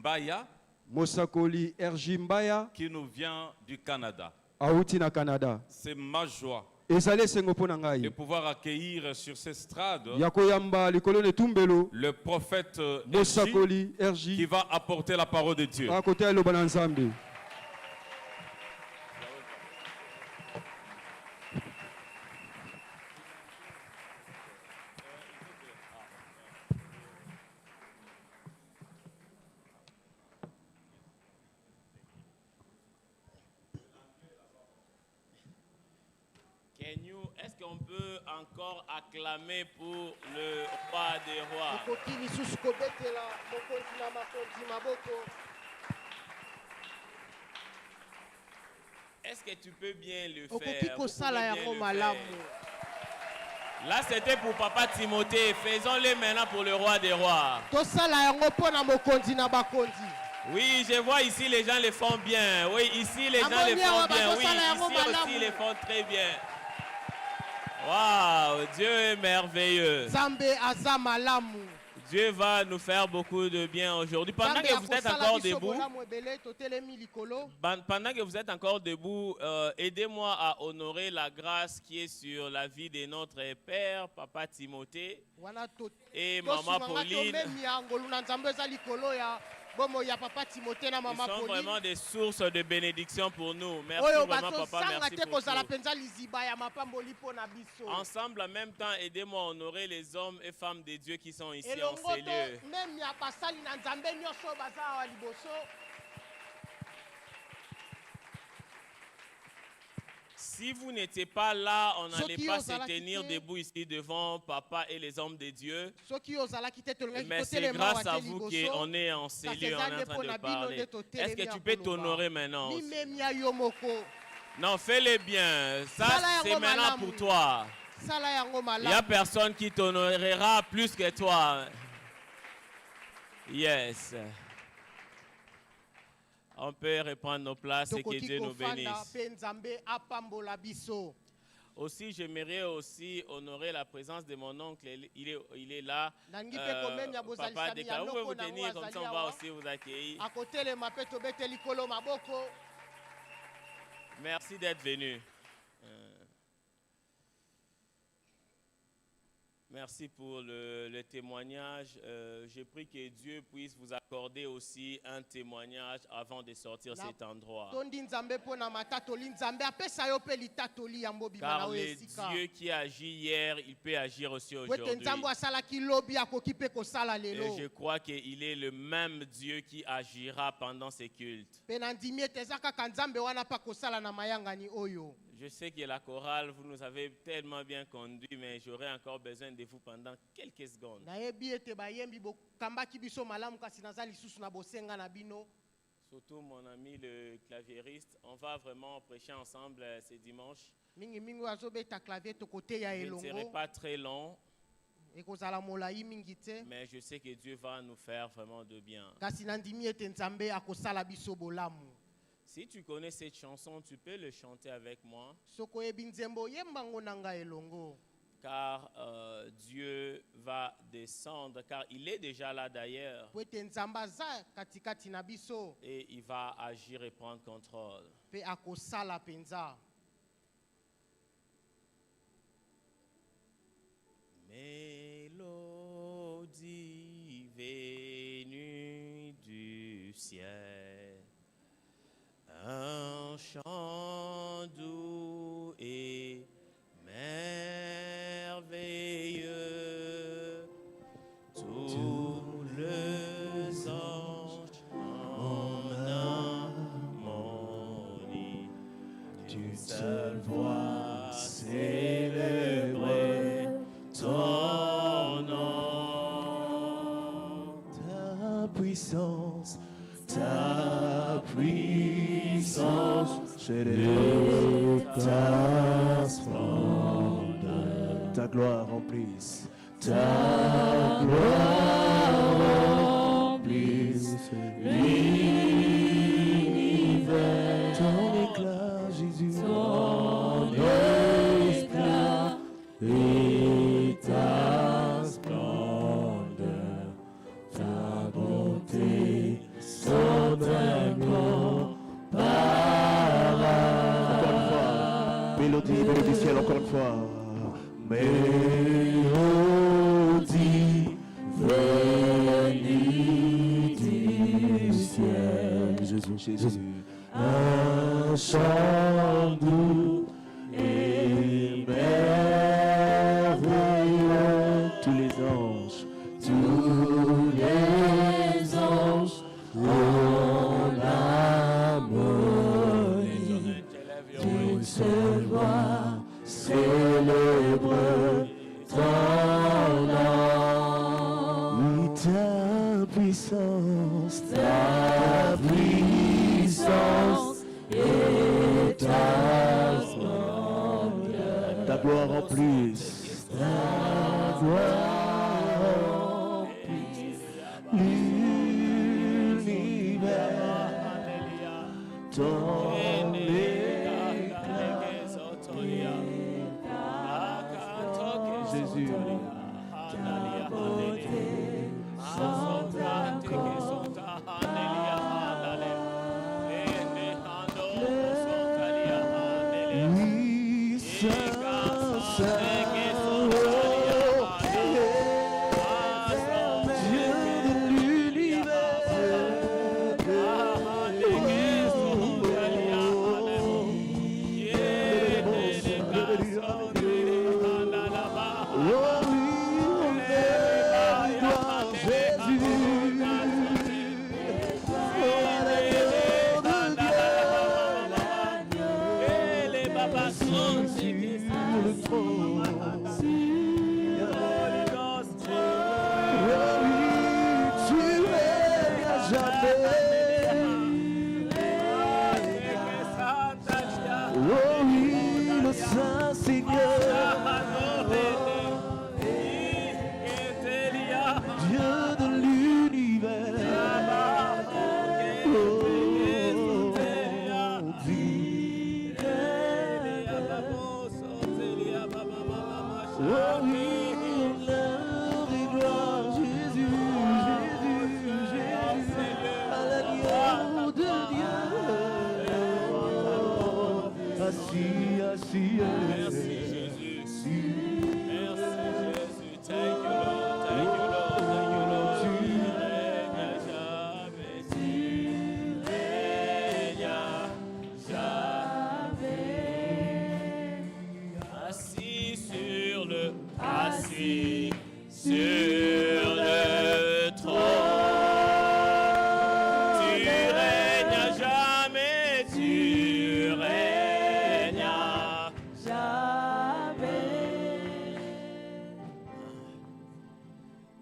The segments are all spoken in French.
Mbaya, Mosakoli RJ Mbaya, qui nous vient du Canada. Auti na Canada. C'est ma joie de pouvoir accueillir sur cette estrade le prophète RJ qui va apporter la parole de Dieu. Est-ce qu'on peut encore acclamer pour le roi des rois? Est-ce que tu peux bien le faire? Là, c'était pour Papa Timothée. Faisons-le maintenant pour le roi des rois. Oui, je vois ici les gens le font bien. Oui, ici les gens le font bien. Oui, ici aussi ils le font très bien. Waouh, Dieu est merveilleux. Dieu va nous faire beaucoup de bien aujourd'hui. Pendant que vous êtes encore debout, aidez-moi à honorer la grâce qui est sur la vie de notre père, Papa Timothée, et Maman Pauline. Ils sont vraiment des sources de bénédiction pour nous. Merci vraiment, Papa. Merci pour tout. Ensemble, en même temps, aidez-moi à honorer les hommes et femmes de Dieu qui sont ici en ces lieux. Si vous n'étiez pas là, on n'allait pas se tenir debout ici devant Papa et les hommes de Dieu. Mais c'est grâce à vous qu'on est en ces lieux, on est en train de parler. Est-ce que tu peux t'honorer maintenant? Non, fais-le bien. Ça, c'est maintenant pour toi. Il n'y a personne qui t'honorera plus que toi. Yes. On peut reprendre nos places et que Dieu nous bénisse. Aussi, j'aimerais aussi honorer la présence de mon oncle. Il est là. Papa Deka, vous pouvez vous tenir comme ça, on va aussi vous accueillir. Merci d'être venu. Merci pour le témoignage. Je prie que Dieu puisse vous accorder aussi un témoignage avant de sortir cet endroit. Car le Dieu qui agit hier, il peut agir aussi aujourd'hui. Et je crois qu'il est le même Dieu qui agira pendant ces cultes. Je sais que la chorale, vous nous avez tellement bien conduit, mais j'aurais encore besoin de vous pendant quelques secondes. Surtout mon ami le claviériste, on va vraiment prêcher ensemble ce dimanche. Je ne serai pas très long, mais je sais que Dieu va nous faire vraiment de bien. Si tu connais cette chanson, tu peux le chanter avec moi. Car Dieu va descendre, car il est déjà là d'ailleurs. Et il va agir et prendre contrôle. Mélodie venue du ciel. Un chant doux et merveilleux, tous les anges en harmonie, d'une seule voix célébrer ton nom. Ta puissance, chérie, ta splendeur, ta gloire remplisse, ta gloire remplisse l'univers. Ton éclat, Jésus, ton éclat et ta splendeur, ta bonté. Mélodie du ciel encore une fois. Mélodie venue du ciel. Jésus. Un chant doux et merveilleux. Tous les anges en harmonie. D'une seule voix célèbre ton nom. Oui, ta puissance et ta splendeur. Ta gloire en plus. Ta gloire remplit l'univers. Ton Jésus.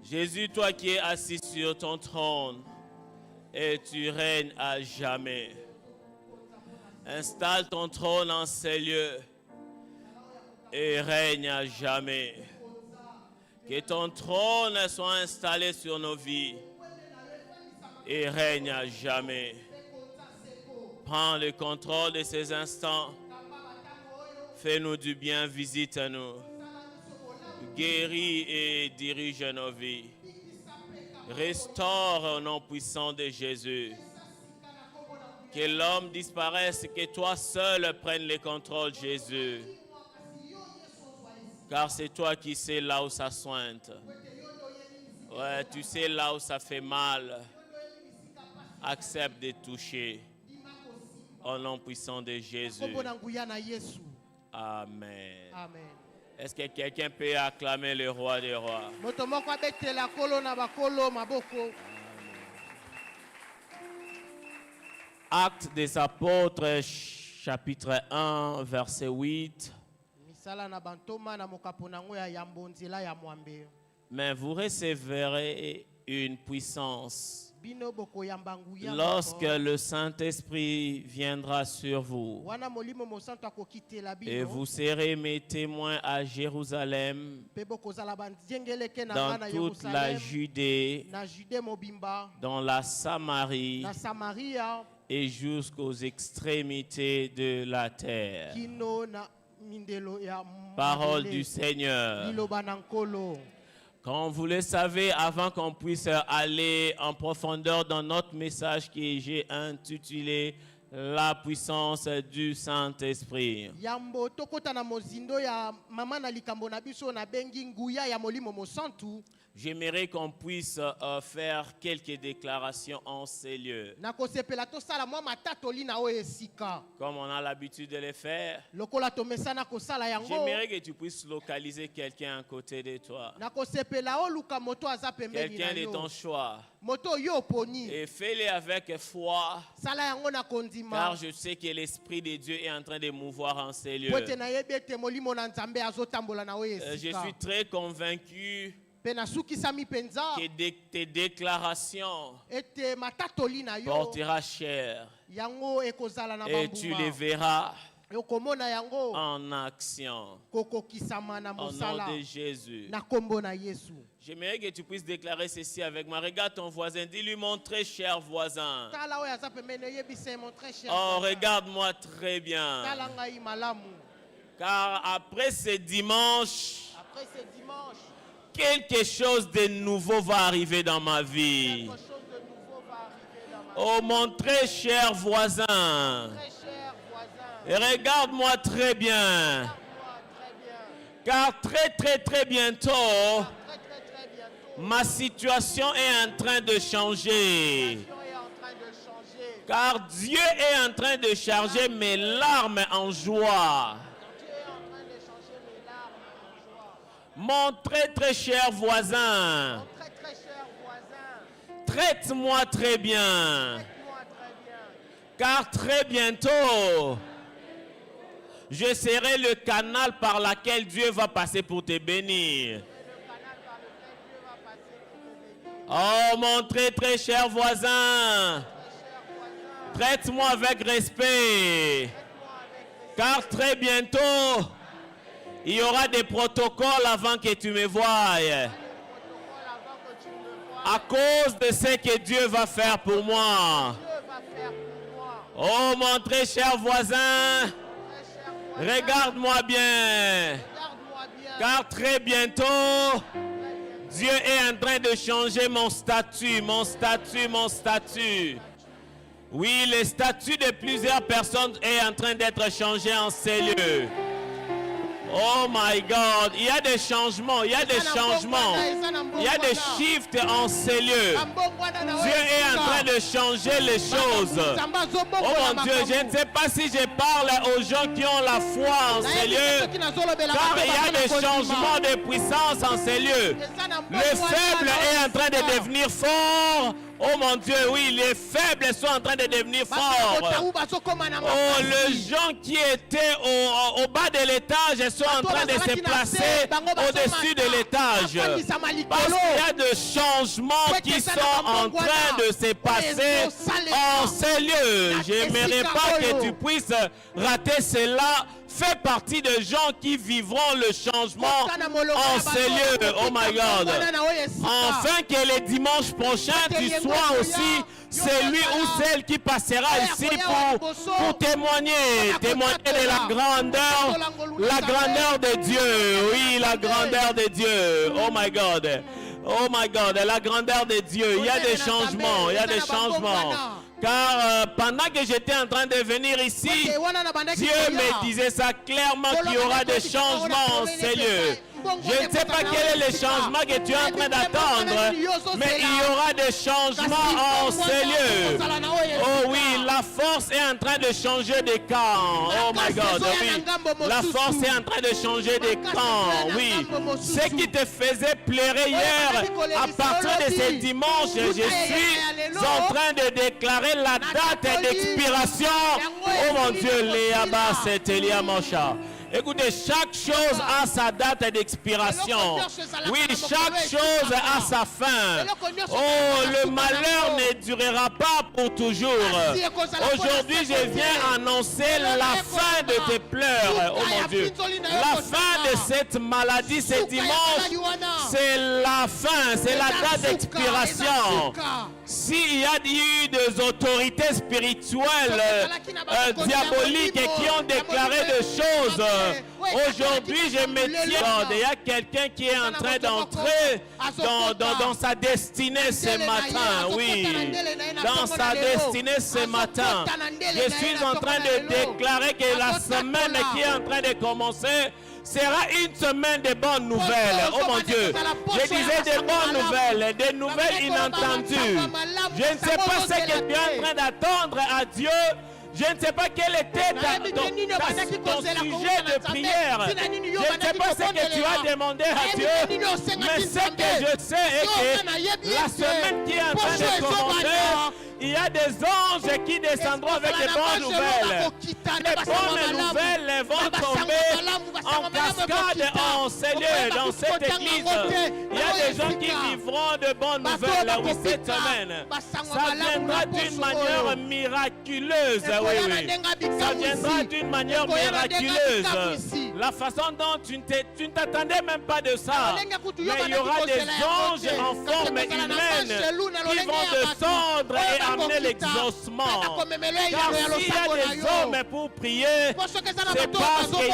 Jésus, toi qui es assis sur ton trône et tu règnes à jamais. Installe ton trône en ces lieux et règne à jamais. Que ton trône soit installé sur nos vies et règne à jamais. Prends le contrôle de ces instants. Fais-nous du bien, visite-nous. Guéris et dirige nos vies. Restaure au nom puissant de Jésus. Que l'homme disparaisse, que toi seul prennes le contrôle, Jésus. Car c'est toi qui sais là où ça sointe. Ouais, tu sais là où ça fait mal. Accepte de toucher. Au nom puissant de Jésus. Amen. Amen. Est-ce que quelqu'un peut acclamer le roi des rois? Actes des apôtres, chapitre 1, verset 8. Mais vous recevrez une puissance lorsque le Saint-Esprit viendra sur vous. Et vous serez mes témoins à Jérusalem, dans toute la Judée, dans la Samarie et jusqu'aux extrémités de la terre. Parole du Seigneur. Comme vous le savez, avant qu'on puisse aller en profondeur dans notre message que j'ai intitulé La puissance du Saint-Esprit. Yambo tokota na mozindo ya mama na likambo na biso na bengi nguya ya molimo mosantu. J'aimerais qu'on puisse faire quelques déclarations en ces lieux. Comme on a l'habitude de les faire. J'aimerais que tu puisses localiser quelqu'un à côté de toi. Quelqu'un de ton choix. Et fais-le avec foi. Car je sais que l'Esprit de Dieu est en train de mouvoir en ces lieux. Je suis très convaincu que tes déclarations portera cher et tu les verras en action. Au nom de Jésus. J'aimerais que tu puisses déclarer ceci avec moi. Regarde ton voisin. Dis-lui, mon très cher voisin. Oh, regarde-moi très bien. Car après ce dimanche, quelque chose de nouveau va arriver dans ma vie. Oh mon très cher voisin, regarde-moi très bien. Car très bientôt, ma situation est en train de changer. Car Dieu est en train de charger mes larmes en joie. Mon très cher voisin, traite-moi très bien, car très bientôt, je serai le canal par lequel Dieu va passer pour te bénir. Oh mon très cher voisin, traite-moi avec respect, car très bientôt, il y aura des protocoles avant que tu me voies. À cause de ce que Dieu va faire pour moi. Oh mon très cher voisin, regarde-moi bien. Car très bientôt, Dieu est en train de changer mon statut. Oui, le statut de plusieurs personnes est en train d'être changé en ces lieux. Oh my God, il y a des changements, il y a des shifts en ces lieux. Dieu est en train de changer les choses. Oh mon Dieu, je ne sais pas si je parle aux gens qui ont la foi en ces lieux, car il y a des changements de puissance en ces lieux. Le faible est en train de devenir fort. Oh mon Dieu, oui, les faibles sont en train de devenir forts. Oh, les gens qui étaient au bas de l'étage sont en train de se placer au-dessus de l'étage. Parce qu'il y a des changements qui sont en train de se passer en ces lieux. Je n'aimerais pas que tu puisses rater cela. Fais partie des gens qui vivront le changement en ces lieux. Oh my God. Enfin que le dimanche prochain, tu sois aussi celui ou celle qui passera ici pour témoigner de la grandeur de Dieu. Oui, la grandeur de Dieu. Oh my God. Oh my God, la grandeur de Dieu. Il y a des changements, Car pendant que j'étais en train de venir ici, Dieu me disait ça clairement qu'il y aura des changements en ces lieux. Je ne sais pas quel est le changement que tu es en train d'attendre, mais il y aura des changements en ces lieux. Oh oui, la force est en train de changer de camp. Oh my God, oui. La force est en train de changer de camp. Oui. Ce qui te faisait pleurer hier, à partir de ce dimanche, je suis en train de déclarer la date d'expiration. Oh mon Dieu, Léa Basse et Elia Mosha. Écoutez, chaque chose a sa date d'expiration. Oui, chaque chose a sa fin. Oh, le malheur ne durera pas pour toujours. Aujourd'hui, je viens annoncer la fin de tes pleurs. Oh mon Dieu. La fin de cette maladie, ce dimanche, c'est la fin. C'est la date d'expiration. S'il y a eu des autorités spirituelles, diaboliques qui ont déclaré des choses, aujourd'hui je me tiens. Il y a quelqu'un qui est en train d'entrer dans sa destinée ce matin. Oui, dans sa destinée ce matin. Je suis en train de déclarer que la semaine qui est en train de commencer sera une semaine de bonnes nouvelles. Oh mon Dieu, je disais des bonnes nouvelles, des nouvelles inattendues. Je ne sais pas ce que tu es en train d'attendre à Dieu. Je ne sais pas quel était ton sujet de prière. Je ne sais pas ce que tu as demandé à Dieu. Mais ce que je sais est que la semaine qui est en train de commencer, il y a des anges qui descendront avec des bonnes nouvelles. Les bonnes nouvelles vont tomber en cascade, en cellule, dans cette église. Il y a des gens qui vivront de bonnes nouvelles, oui, cette semaine. Ça viendra d'une manière miraculeuse, oui, oui. Ça viendra d'une manière miraculeuse. La façon dont tu ne t'attendais même pas de ça. Mais il y aura des anges en forme humaine qui vont descendre et amener l'exaucement. Car s'il y a des hommes pour prier, c'est parce qu'il y a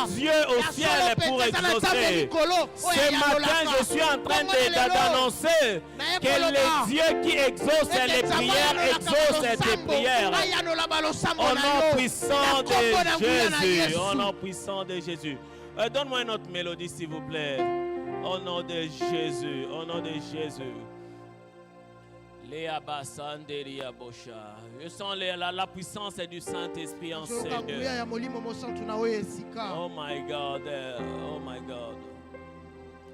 un Dieu au ciel pour exaucer. Ce matin, je suis en train d'annoncer que le Dieu qui exauce les prières exauce tes prières. Au nom puissant de Jésus. Au nom puissant de Jésus. Donne-moi une autre mélodie, s'il vous plaît. Au nom de Jésus. Au nom de Jésus. Je sens la puissance du Saint-Esprit en Seigneur. Oh my God. Oh my God.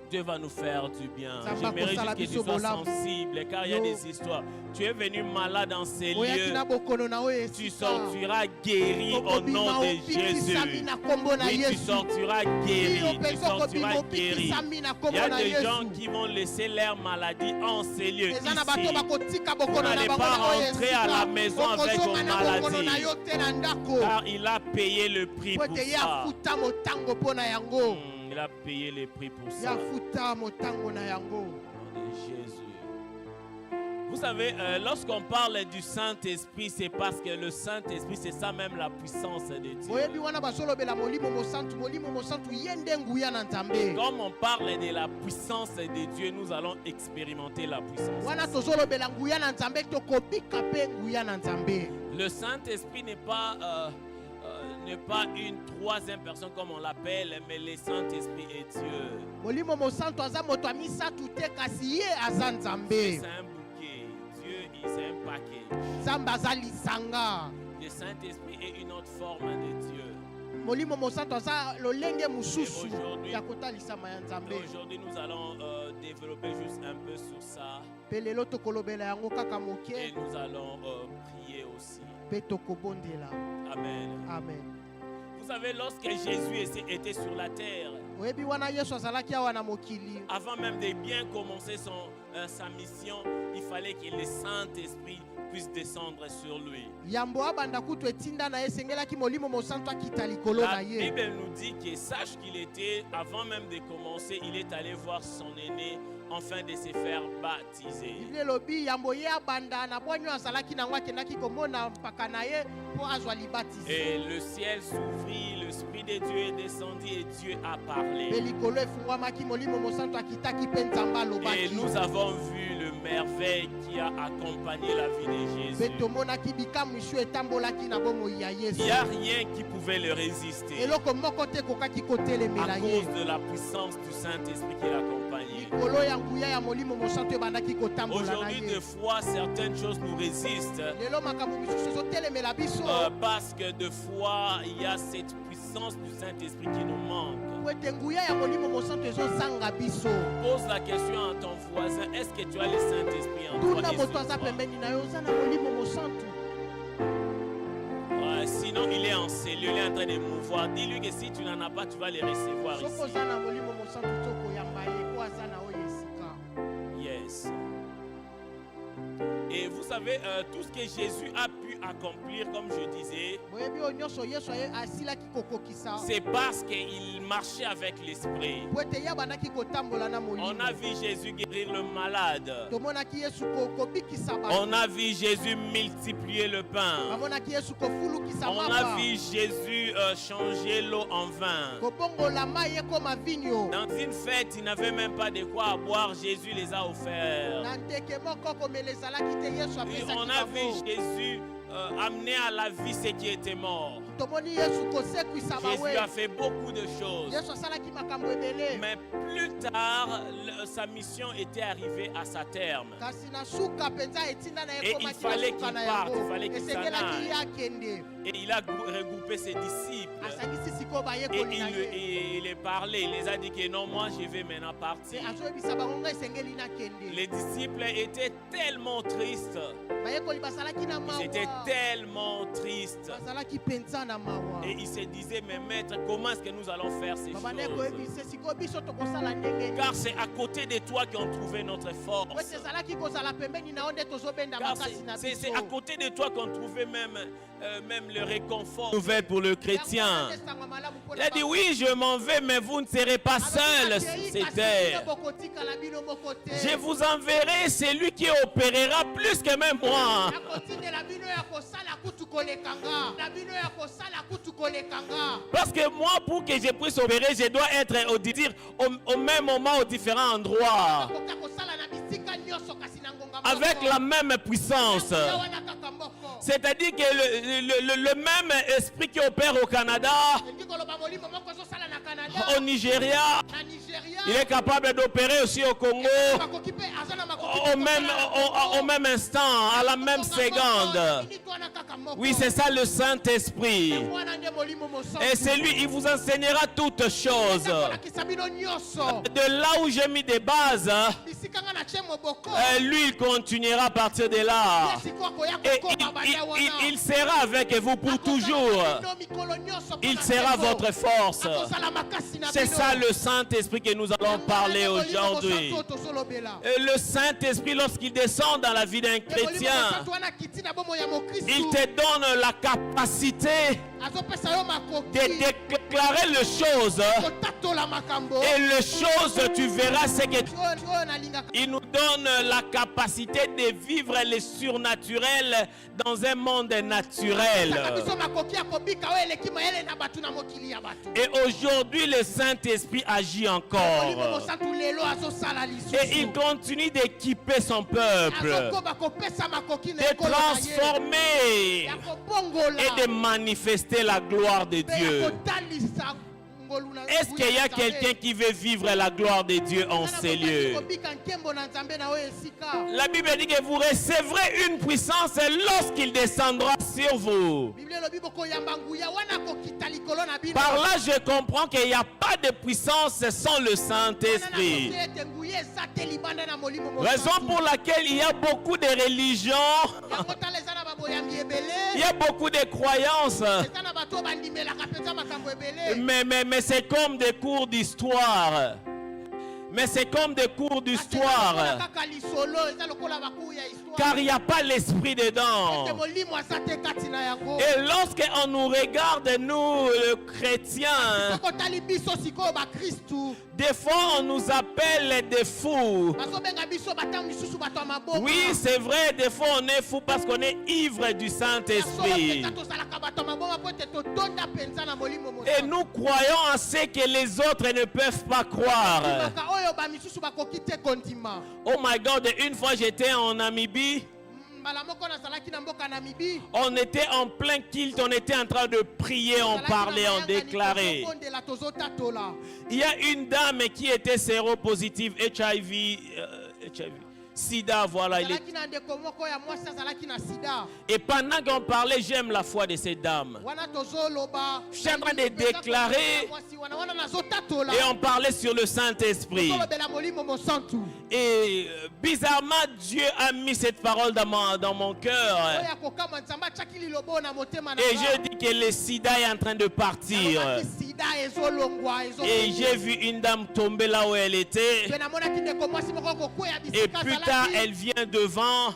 Dieu va nous faire du bien. J'aimerais juste que tu sois sensible, car il y a des histoires. Tu es venu malade dans ces lieux. Tu sortiras guéri au nom de Jésus. Oui, tu sortiras guéri. Tu sortiras guéri. Il y a des gens qui vont laisser leur maladie en ces lieux. Ici, vous n'allez pas rentrer à la maison avec vos maladies, car il a payé le prix pour ça. Il a payé le prix pour ça. Jésus. Vous savez, lorsqu'on parle du Saint-Esprit, c'est parce que le Saint-Esprit, c'est ça même la puissance de Dieu. Comme on parle de la puissance de Dieu, nous allons expérimenter la puissance. Le Saint-Esprit n'est pas une troisième personne comme on l'appelle, mais le Saint-Esprit est Dieu. C'est un bouquet. Dieu, c'est un paquet. Le Saint-Esprit est une autre forme de Dieu. Aujourd'hui, nous allons développer juste un peu sur ça. Et nous allons prier aussi. Amen. Amen. Vous savez, lorsque Jésus était sur la terre, avant même de bien commencer sa mission, il fallait que le Saint-Esprit puisse descendre sur lui. La Bible nous dit que sache qu'il était, avant même de commencer, il est allé voir son aîné afin de se faire baptiser. Et le ciel s'ouvrit, l'Esprit de Dieu est descendu et Dieu a parlé. Et nous avons vu le merveille qui a accompagné la vie de Jésus. Il n'y a rien qui pouvait le résister à cause de la puissance du Saint-Esprit qui l'accompagnait. Aujourd'hui, des fois, certaines choses nous résistent parce que des fois, il y a cette puissance du Saint-Esprit qui nous manque. Pose la question à ton voisin, est-ce que tu as le Saint-Esprit en toi? Sinon, il est en cellule, il est en train de mouvoir. Dis-lui que si tu n'en as pas, tu vas les recevoir ici. Yes. Et vous savez, tout ce que Jésus a pu accomplir, comme je disais, c'est parce qu'il marchait avec l'Esprit. On a vu Jésus guérir le malade. On a vu Jésus multiplier le pain. On a vu Jésus changer l'eau en vin. Dans une fête, il n'avait même pas de quoi boire. Jésus les a offerts. Et on a vu Jésus amener à la vie ce qui était mort. Jésus a fait beaucoup de choses. Mais plus tard, sa mission était arrivée à sa terme. Et il fallait qu'il parte, il fallait qu'il s'en aille. Et il a regroupé ses disciples. Et il est parlé, il les a dit que non, moi je vais maintenant partir. Les disciples étaient tellement tristes. Ils étaient tellement tristes. Et ils se disaient, mais maître, comment est-ce que nous allons faire ces choses? Car c'est à côté de toi qu'on trouvait notre force. C'est à côté de toi qu'on trouvait même le réconfort nouvelle pour le chrétien. Il a dit, oui, je m'en vais, mais vous ne serez pas seuls. C'était. Je vous enverrai celui qui opérera plus que même moi. Parce que moi, pour que je puisse opérer, je dois être au même moment, aux différents endroits. Avec la même puissance. C'est-à-dire que le même esprit qui opère au Canada, au Nigeria, il est capable d'opérer aussi au Congo au même instant, à la même seconde. Oui, c'est ça le Saint-Esprit. Et c'est lui, il vous enseignera toutes choses. De là où j'ai mis des bases, lui, il continuera à partir de là. Et il sera avec vous pour toujours. Il sera votre force. C'est ça le Saint-Esprit que nous allons parler aujourd'hui. Le Saint-Esprit, lorsqu'il descend dans la vie d'un chrétien, il te donne la capacité de déclarer les choses. Et les choses, tu verras, c'est que il nous donne la capacité de vivre les surnaturels dans un monde naturel. Et aujourd'hui, le Saint-Esprit agit encore. Et il continue d'équiper son peuple, de transformer et de manifester la gloire de Dieu. Est-ce qu'il y a quelqu'un qui veut vivre la gloire de Dieu en ces lieux? La Bible dit que vous recevrez une puissance lorsqu'il descendra sur vous. Par là, je comprends qu'il n'y a pas de puissance sans le Saint-Esprit. Raison pour laquelle il y a beaucoup de religions, il y a beaucoup de croyances. Mais c'est comme des cours d'histoire. Mais c'est comme des cours d'histoire. Car il n'y a pas l'esprit dedans. Et lorsqu'on nous regarde, nous, les chrétiens, des fois on nous appelle des fous. Oui, c'est vrai, des fois on est fou parce qu'on est ivre du Saint-Esprit. Et nous croyons à ce que les autres ne peuvent pas croire. Oh my God, une fois j'étais en Namibie. On était en plein culte, on était en train de prier, on parlait, on déclarait. Il y a une dame qui était séropositive, HIV, Sida, voilà. Et pendant qu'on parlait, j'aime la foi de cette dame. Je suis en train de déclarer et on parlait sur le Saint-Esprit. Et bizarrement, Dieu a mis cette parole dans mon cœur. Et je dis que le sida est en train de partir. Et j'ai vu une dame tomber là où elle était. Et plus tard, elle vient devant.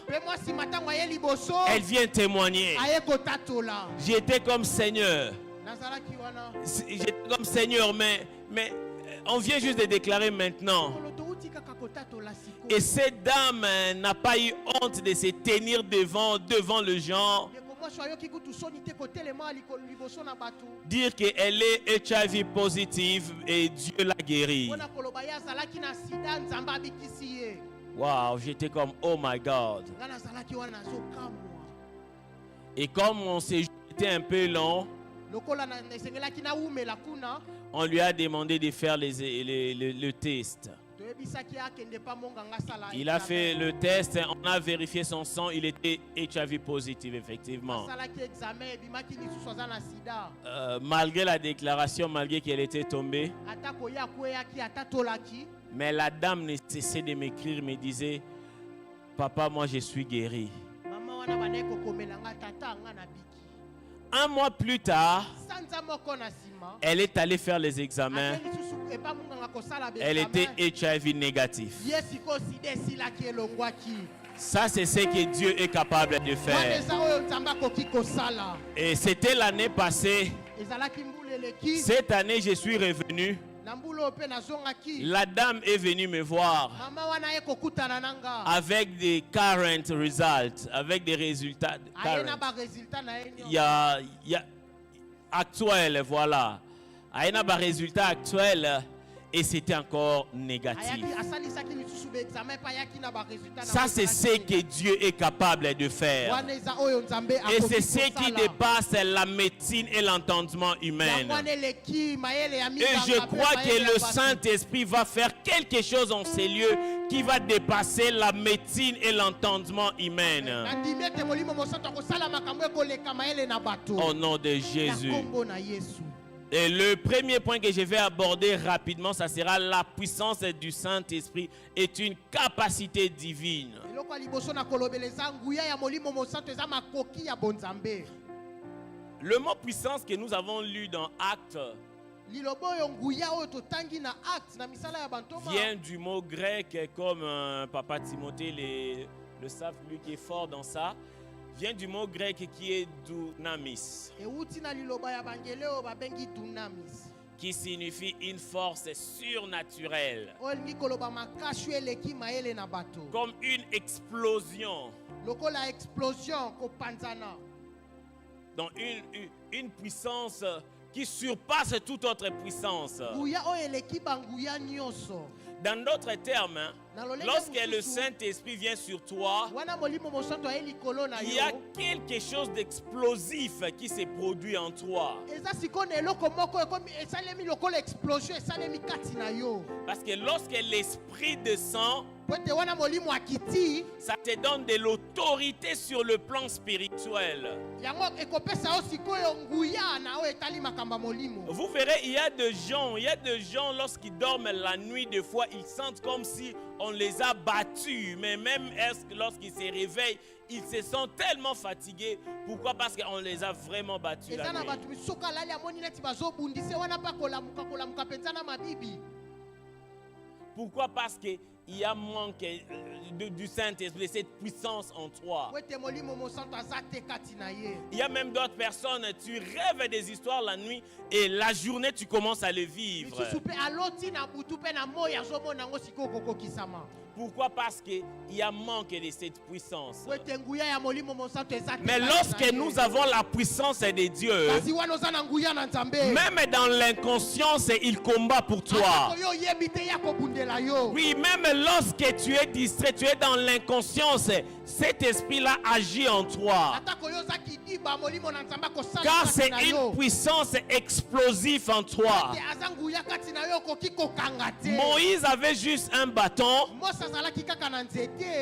Elle vient témoigner. J'étais comme Seigneur. J'étais comme Seigneur, mais on vient juste de déclarer maintenant. Et cette dame n'a pas eu honte de se tenir devant le gens. Dire qu'elle est HIV positive et Dieu l'a guérie. Wow, j'étais comme, oh my God. Et comme on s'est jeté un peu long, on lui a demandé de faire le test. Il a fait le test, on a vérifié son sang, il était HIV positif, effectivement. Malgré la déclaration, malgré qu'elle était tombée, mais la dame ne cessait de m'écrire, me disait, papa, moi je suis guéri. Un mois plus tard, elle est allée faire les examens. Elle était HIV négatif. Ça, c'est ce que Dieu est capable de faire. Et c'était l'année passée. Cette année, je suis revenu. La dame est venue me voir avec des current results, avec des résultats actuels, voilà. Il y a un résultat actuel et c'était encore négatif. Ça, c'est ce que Dieu est capable de faire. Et c'est ce qui dépasse la médecine et l'entendement humain. Et je crois que le Saint-Esprit va faire quelque chose en ces lieux qui va dépasser la médecine et l'entendement humain. Au nom de Jésus. Et le premier point que je vais aborder rapidement, ça sera la puissance du Saint-Esprit est une capacité divine. Le mot puissance que nous avons lu dans Actes vient du mot grec, comme Papa Timothée le savent, lui qui est fort dans ça. Vient du mot grec qui est dunamis, qui signifie une force surnaturelle, comme une explosion, donc une puissance qui surpasse toute autre puissance. Dans d'autres termes, lorsque le Saint-Esprit vient sur toi, il y a quelque chose d'explosif qui se produit en toi. Parce que lorsque l'Esprit descend, ça te donne de l'autorité sur le plan spirituel. Vous verrez, il y a des gens lorsqu'ils dorment la nuit, des fois ils sentent comme si on les a battus, mais même lorsqu'ils se réveillent, ils se sentent tellement fatigués. Pourquoi? Parce qu'on les a vraiment battus la nuit. Pourquoi? Parce qu'il y a manque du Saint-Esprit, de cette puissance en toi. Il y a même d'autres personnes, tu rêves des histoires la nuit et la journée tu commences à les vivre. Pourquoi? Parce qu'il y a manque de cette puissance. Mais lorsque nous avons la puissance de Dieu, même dans l'inconscience, il combat pour toi. Oui, même lorsque tu es distrait, tu es dans l'inconscience, cet esprit-là agit en toi. Car c'est une puissance explosive en toi. Moïse avait juste un bâton,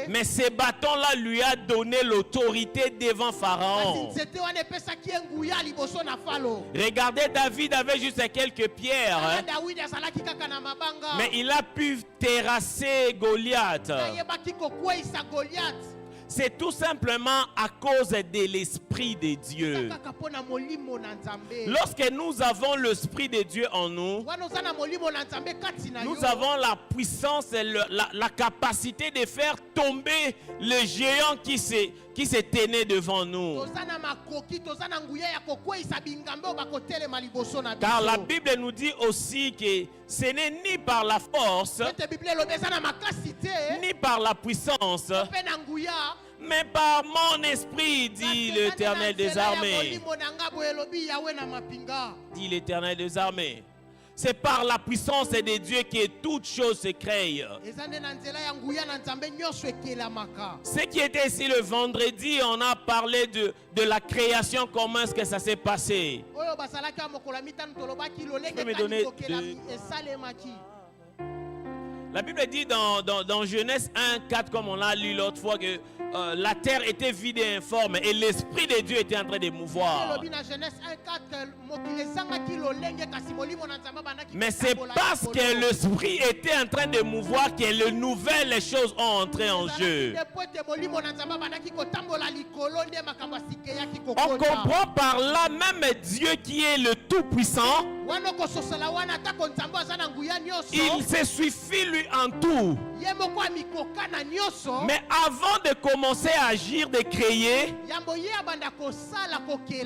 mais ce bâton-là lui a donné l'autorité devant Pharaon. Regardez, David avait juste quelques pierres, mais il a pu terrasser Goliath. c'est tout simplement à cause de l'Esprit de Dieu. Lorsque nous avons l'Esprit de Dieu en nous, nous avons la puissance et la capacité de faire tomber le géant qui se tenait devant nous. Car la Bible nous dit aussi que ce n'est ni par la force, ni par la puissance, mais par mon esprit, dit l'Éternel des armées. Dit l'Éternel des armées. C'est par la puissance de Dieu que toutes choses se créent. Ce qui était ici le vendredi, on a parlé de la création, comment est-ce que ça s'est passé. La Bible dit dans Genèse 1:4, comme on l'a lu l'autre fois, que la terre était vide et informe et l'Esprit de Dieu était en train de mouvoir. Mais c'est parce que l'Esprit était en train de mouvoir que les nouvelles choses ont entré en jeu. On comprend par là même Dieu qui est le Tout-Puissant. Il se suffit lui en tout. Mais avant de commencer à agir, de créer,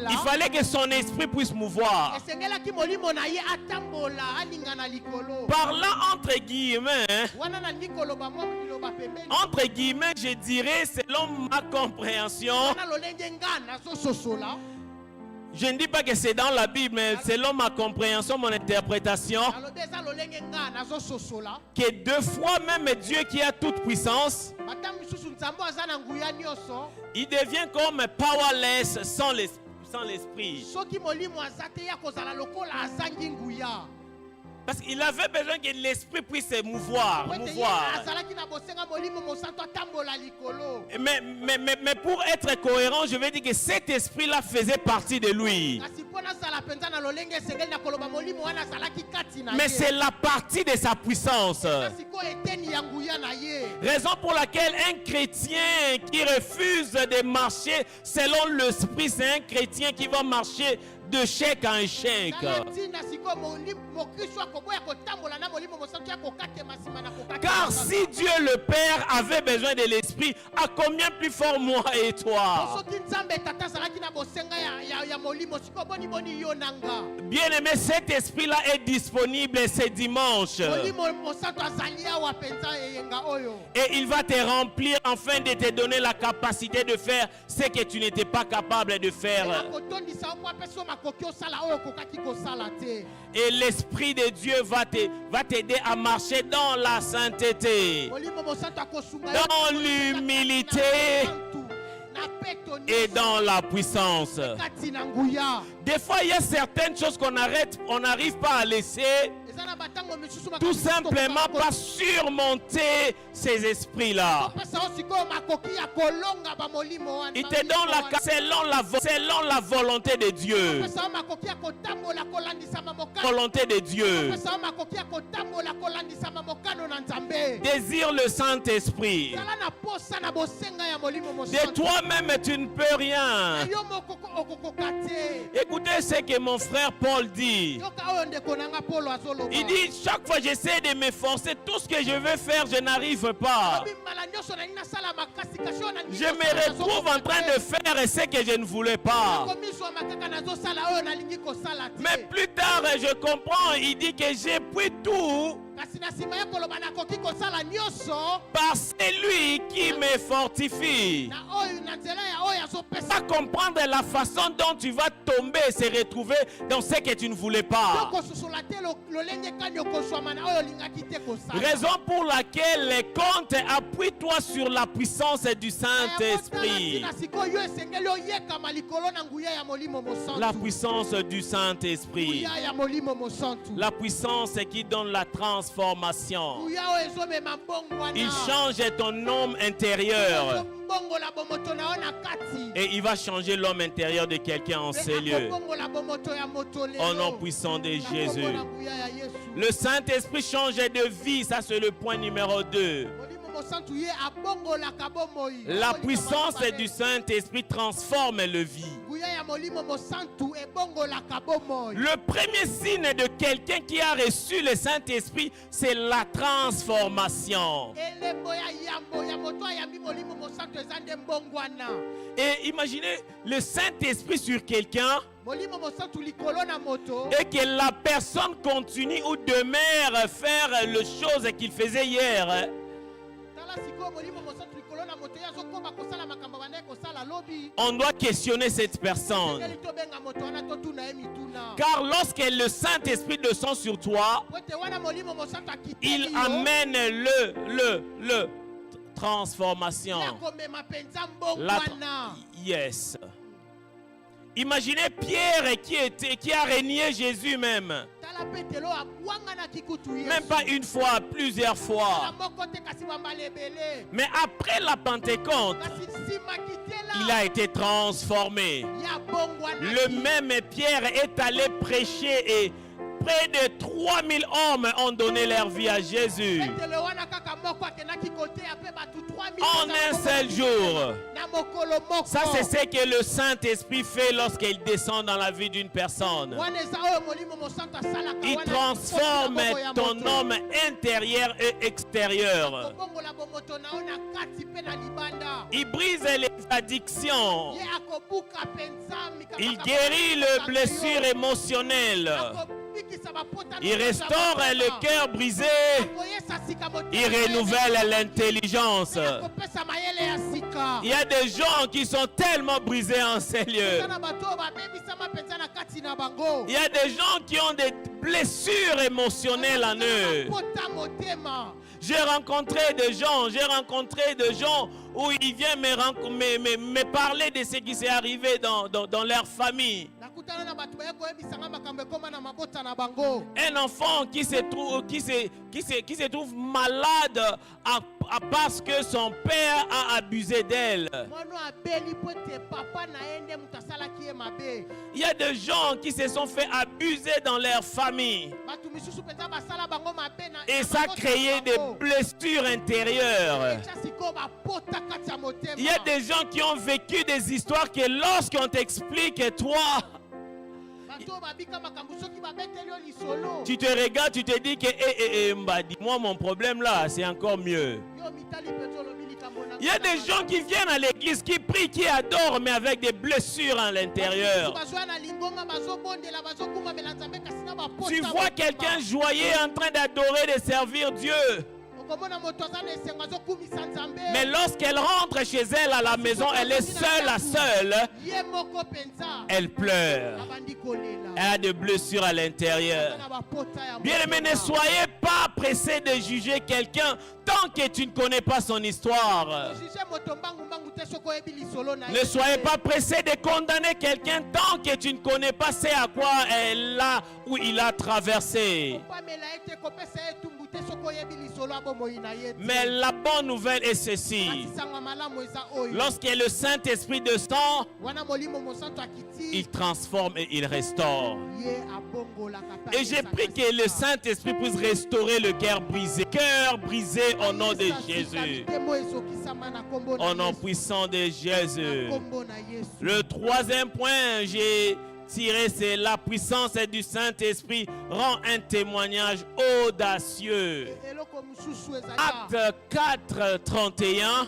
il fallait que son esprit puisse mouvoir. Par là, entre guillemets, je dirais, selon ma compréhension, je ne dis pas que c'est dans la Bible, mais selon ma compréhension, mon interprétation, que deux fois même Dieu qui a toute puissance, il devient comme powerless sans l'esprit. Parce qu'il avait besoin que l'esprit puisse se mouvoir. Mais pour être cohérent, je vais dire que cet esprit-là faisait partie de lui. Mais c'est la partie de sa puissance. Raison pour laquelle un chrétien qui refuse de marcher selon l'esprit, c'est un chrétien qui va marcher de chèque en chèque. Car si Dieu le Père avait besoin de l'esprit, à combien plus fort moi et toi? Bien aimé, cet esprit-là est disponible ce dimanche. Et il va te remplir afin de te donner la capacité de faire ce que tu n'étais pas capable de faire. Et l'Esprit de Dieu va t'aider à marcher dans la sainteté, dans l'humilité et dans la puissance. Des fois, il y a certaines choses qu'on n'arrive pas à laisser, tout simplement pas surmonter ces esprits-là. Il te donne selon la volonté de Dieu. Volonté de Dieu. Désire le Saint-Esprit. De toi-même, tu ne peux rien. Écoutez ce que mon frère Paul dit. Il dit, chaque fois j'essaie de m'efforcer, tout ce que je veux faire, je n'arrive pas. Je me retrouve en train de faire ce que je ne voulais pas. Mais plus tard, je comprends, il dit que j'ai pris tout par celui qui me fortifie. Pas comprendre la façon dont tu vas tomber et se retrouver dans ce que tu ne voulais pas. Raison pour laquelle compte, appuie-toi sur la puissance du Saint-Esprit. La puissance du Saint-Esprit. La puissance qui donne la transformation. Il change ton homme intérieur. Et il va changer l'homme intérieur de quelqu'un en ces lieux. Au nom puissant de Jésus. Le Saint-Esprit change de vie. Ça, c'est le point numéro 2. La puissance du Saint-Esprit transforme le vie. Le premier signe de quelqu'un qui a reçu le Saint-Esprit, c'est la transformation. Et imaginez le Saint-Esprit sur quelqu'un et que la personne continue ou demeure à faire les choses qu'il faisait hier. On doit questionner cette personne. Car lorsque le Saint-Esprit descend sur toi, il amène le transformation. Yes. Imaginez Pierre qui a renié Jésus même. Même pas une fois, plusieurs fois. Mais après la Pentecôte, il a été transformé. Le même Pierre est allé prêcher et près de 3000 hommes ont donné leur vie à Jésus. En un seul jour. Ça, c'est ce que le Saint-Esprit fait lorsqu'il descend dans la vie d'une personne. Il transforme ton homme intérieur et extérieur. Il brise les addictions. Il guérit les blessures émotionnelles. Il restaure le cœur brisé. Il renouvelle l'intelligence. Il y a des gens qui sont tellement brisés en ces lieux. Il y a des gens qui ont des blessures émotionnelles en eux. J'ai rencontré des gens où ils viennent me parler de ce qui s'est arrivé dans leur famille. Un enfant qui se trouve malade parce que son père a abusé d'elle. Il y a des gens qui se sont fait abuser dans leur famille. Et ça a créé des blessures intérieures. Il y a des gens qui ont vécu des histoires que lorsqu'on t'explique, toi, tu te regardes, tu te dis que moi mon problème là c'est encore mieux. Il y a des gens qui viennent à l'église, qui prient, qui adorent, mais avec des blessures à l'intérieur. Tu vois quelqu'un joyeux en train d'adorer, de servir Dieu. Mais lorsqu'elle rentre chez elle à la maison, elle est seule. Elle pleure. Elle a des blessures à l'intérieur. Bien-aimés, ne soyez pas pressés de juger quelqu'un tant que tu ne connais pas son histoire. Ne soyez pas pressés de condamner quelqu'un tant que tu ne connais pas ce à quoi où il a traversé. Mais la bonne nouvelle est ceci. Lorsque le Saint-Esprit descend, il transforme et il restaure. Et j'ai pris que le Saint-Esprit puisse restaurer le cœur brisé au nom de Jésus. Au nom puissant de Jésus. Le troisième point, j'ai tiré, c'est la puissance du Saint-Esprit rend un témoignage audacieux. Acte 4, 31.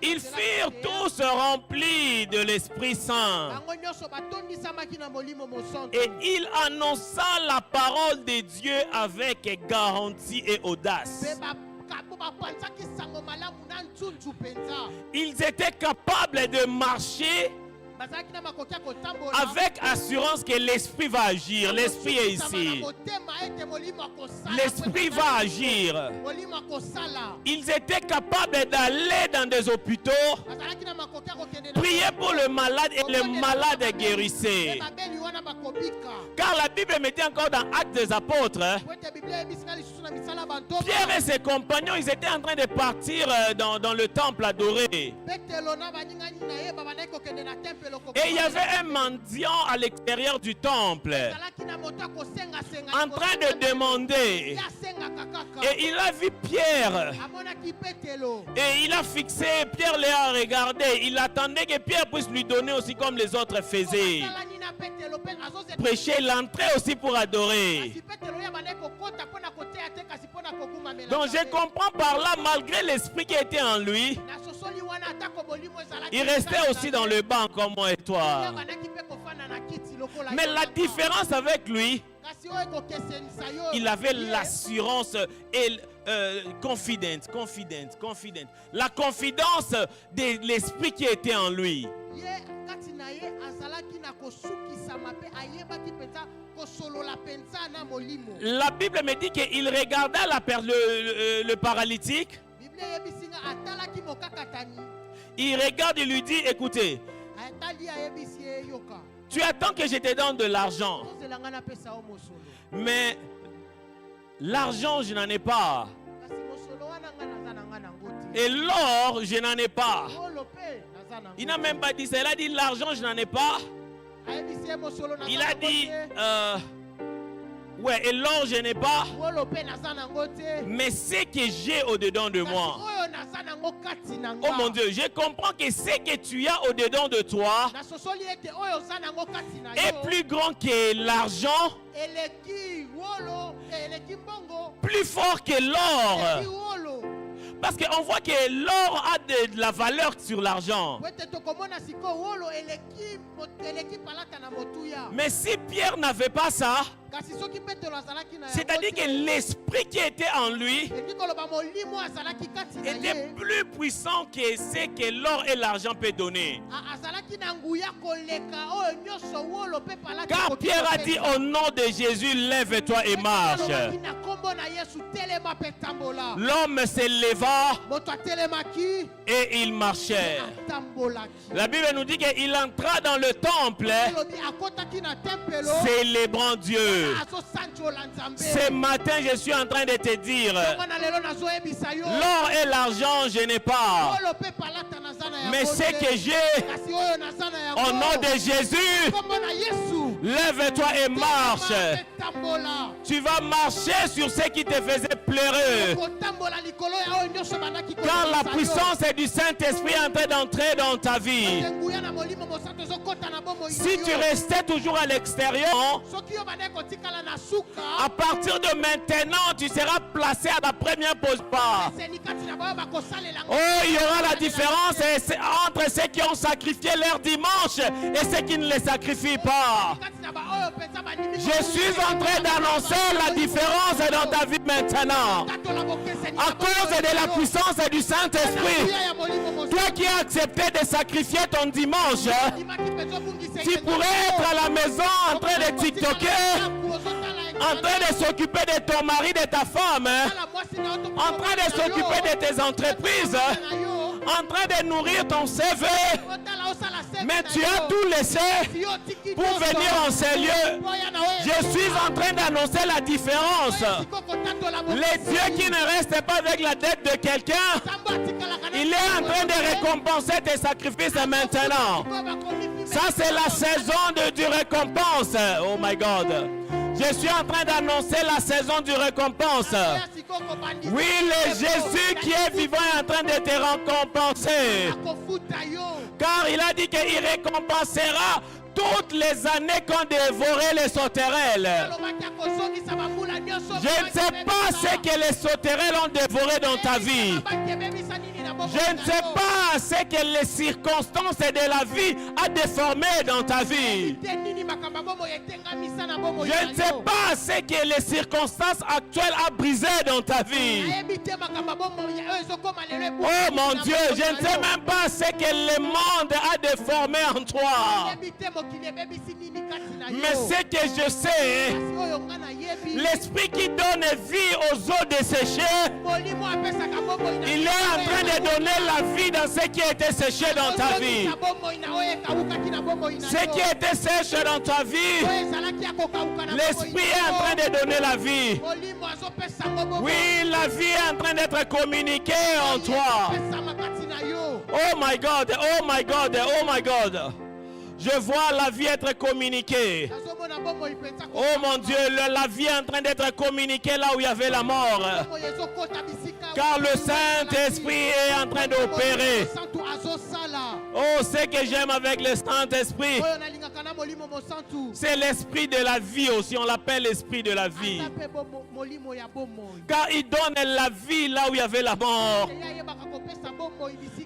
Ils furent tous remplis de l'Esprit Saint. Et il annonça la parole de Dieu avec garantie et audace. Ils étaient capables de marcher avec assurance que l'Esprit va agir. L'Esprit est ici. L'Esprit va agir. Ils étaient capables d'aller dans des hôpitaux, prier pour le malade et le malade guérissait. Car la Bible me dit encore dans Actes des Apôtres, Pierre et ses compagnons, ils étaient en train de partir dans le temple adorer. Et il y avait un mendiant à l'extérieur du temple en train de demander. Et il a vu Pierre. Et il a fixé, Pierre l'a regardé. Il attendait que Pierre puisse lui donner aussi comme les autres faisaient. Prêcher, l'entrée aussi pour adorer. Donc je comprends par là, malgré l'esprit qui était en lui, il restait aussi dans le banc comme moi et toi. Mais la différence avec lui, il avait l'assurance et confident. La confidence de l'esprit qui était en lui. La Bible me dit qu'il regarda le paralytique. Il regarde et lui dit, écoutez, tu attends que je te donne de l'argent. Mais l'argent, je n'en ai pas. Et l'or, je n'en ai pas. Il n'a même pas dit ça. Il a dit l'argent, je n'en ai pas. Il a dit, ouais, et l'or, je n'ai pas. Mais ce que j'ai au-dedans de moi. Oh mon Dieu, je comprends que ce que tu as au-dedans de toi est plus grand que l'argent, plus fort que l'or. Parce qu'on voit que l'or a de la valeur sur l'argent. Mais si Pierre n'avait pas ça, c'est-à-dire que l'esprit qui était en lui était plus puissant que ce que l'or et l'argent peuvent donner. Car Pierre a dit au nom de Jésus, lève-toi et marche. L'homme se leva et il marchait. La Bible nous dit qu'il entra dans le temple célébrant Dieu. Ce matin, je suis en train de te dire, l'or et l'argent, je n'ai pas. Mais ce que j'ai, au nom de Jésus, lève-toi et marche. Tu vas marcher sur ce qui te faisait pleurer. Car la puissance du Saint-Esprit est en train d'entrer dans ta vie. Si tu restais toujours à l'extérieur, à partir de maintenant, tu seras placé à la première pause pas. Oh, il y aura la différence entre ceux qui ont sacrifié leur dimanche et ceux qui ne les sacrifient pas. Je suis en train d'annoncer la différence dans ta vie maintenant. À cause de la puissance du Saint-Esprit, toi qui as accepté de sacrifier ton dimanche, tu pourrais être à la maison en train de TikToker, en train de s'occuper de ton mari, de ta femme, en train de s'occuper de tes entreprises, en train de nourrir ton CV, mais tu as tout laissé pour venir en ces lieux. Je suis en train d'annoncer la différence. Les dieux qui ne restent pas avec la dette de quelqu'un, il est en train de récompenser tes sacrifices maintenant. Ça, c'est la saison du récompense. Oh my God. Je suis en train d'annoncer la saison du récompense. Oui, le Jésus qui est vivant est en train de te récompenser. Car il a dit qu'il récompensera toutes les années qu'ont dévoré les sauterelles. Je ne sais pas ce que les sauterelles ont dévoré dans ta vie. Je ne sais pas ce que les circonstances de la vie a déformé dans ta vie. Je ne sais pas ce que les circonstances actuelles a brisé dans ta vie. Oh mon Dieu, je ne sais même pas ce que le monde a déformé en toi. Mais ce que je sais, l'esprit qui donne vie aux eaux desséchées, il est en train de donner la vie dans ce qui était séché dans ta vie. Ce qui était sèche dans ta vie, l'esprit est en train de donner la vie. Oui, la vie est en train d'être communiquée en toi. Oh my God, oh my God, oh my God. Je vois la vie être communiquée. Oh mon Dieu, la vie est en train d'être communiquée là où il y avait la mort. Car le Saint-Esprit est en train d'opérer. Oh, ce que j'aime avec le Saint-Esprit, c'est l'esprit de la vie aussi. On l'appelle l'esprit de la vie. Car il donne la vie là où il y avait la mort.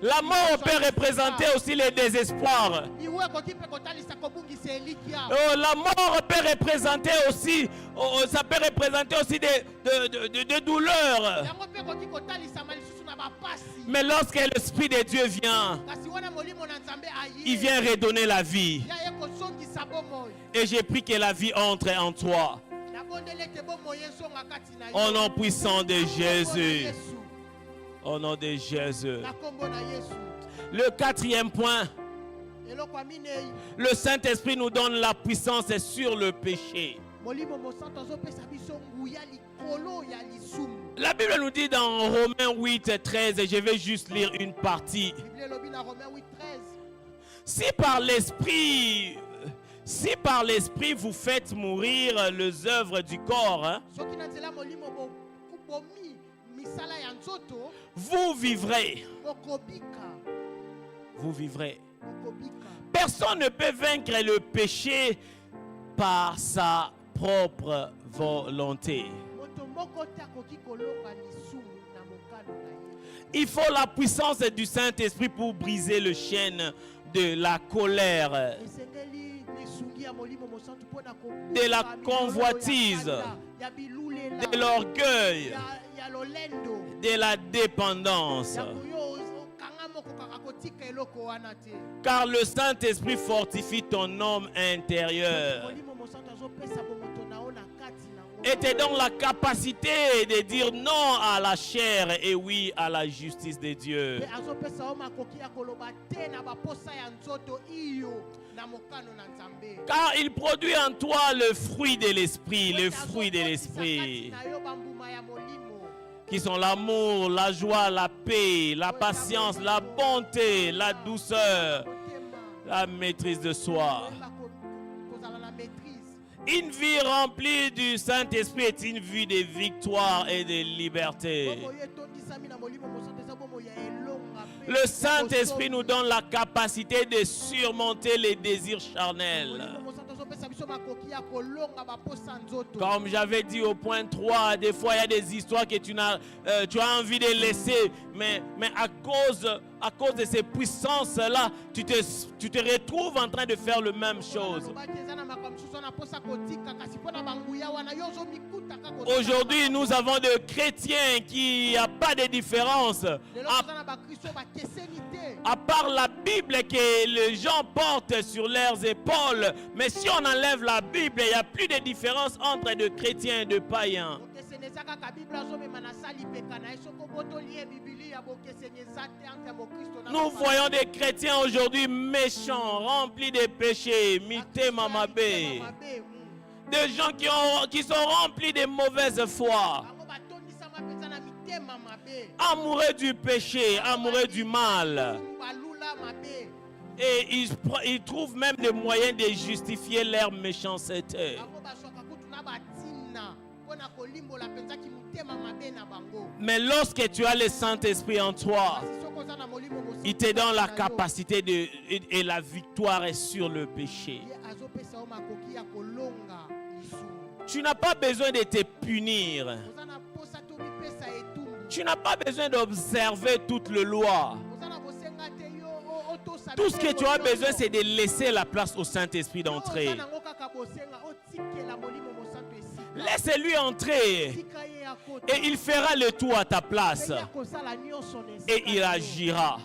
La mort peut représenter aussi le désespoir. Oh, la mort peut représenter aussi, ça peut représenter aussi des douleurs. Mais lorsque l'Esprit de Dieu vient, il vient redonner la vie. Et j'ai pris que la vie entre en toi. Au nom puissant de Jésus. Au nom de Jésus. Le quatrième point. Le Saint-Esprit nous donne la puissance sur le péché. La Bible nous dit dans Romains 8, 13, et je vais juste lire une partie. Si par l'Esprit vous faites mourir les œuvres du corps, vous vivrez. Vous vivrez. Personne ne peut vaincre le péché par sa propre volonté. Il faut la puissance du Saint-Esprit pour briser le chêne de la colère, de la convoitise, de l'orgueil, de la dépendance. Car le Saint-Esprit fortifie ton homme intérieur et te donne la capacité de dire non à la chair et oui à la justice de Dieu. Car il produit en toi le fruit de l'esprit, le fruit de l'esprit, qui sont l'amour, la joie, la paix, la patience, la bonté, la douceur, la maîtrise de soi. Une vie remplie du Saint-Esprit est une vie de victoire et de liberté. Le Saint-Esprit nous donne la capacité de surmonter les désirs charnels. Comme j'avais dit au point 3, des fois il y a des histoires que tu as envie de laisser, mais à cause de ces puissances-là, tu te retrouves en train de faire la même chose. Aujourd'hui, nous avons des chrétiens qui n'y a pas de différence. À part la Bible que les gens portent sur leurs épaules. Mais si on enlève la Bible, il n'y a plus de différence entre de chrétiens et de païens. Nous voyons des chrétiens aujourd'hui méchants, remplis de péchés, des gens qui sont remplis de mauvaise foi, amoureux du péché, amoureux du mal. Et ils trouvent même des moyens de justifier leur méchanceté. Mais lorsque tu as le Saint-Esprit en toi, il te donne la capacité et la victoire est sur le péché. Tu n'as pas besoin de te punir. Tu n'as pas besoin d'observer toute la loi. Tout ce que tu as besoin, c'est de laisser la place au Saint-Esprit d'entrer. Laisse-lui entrer et il fera le tout à ta place et il agira.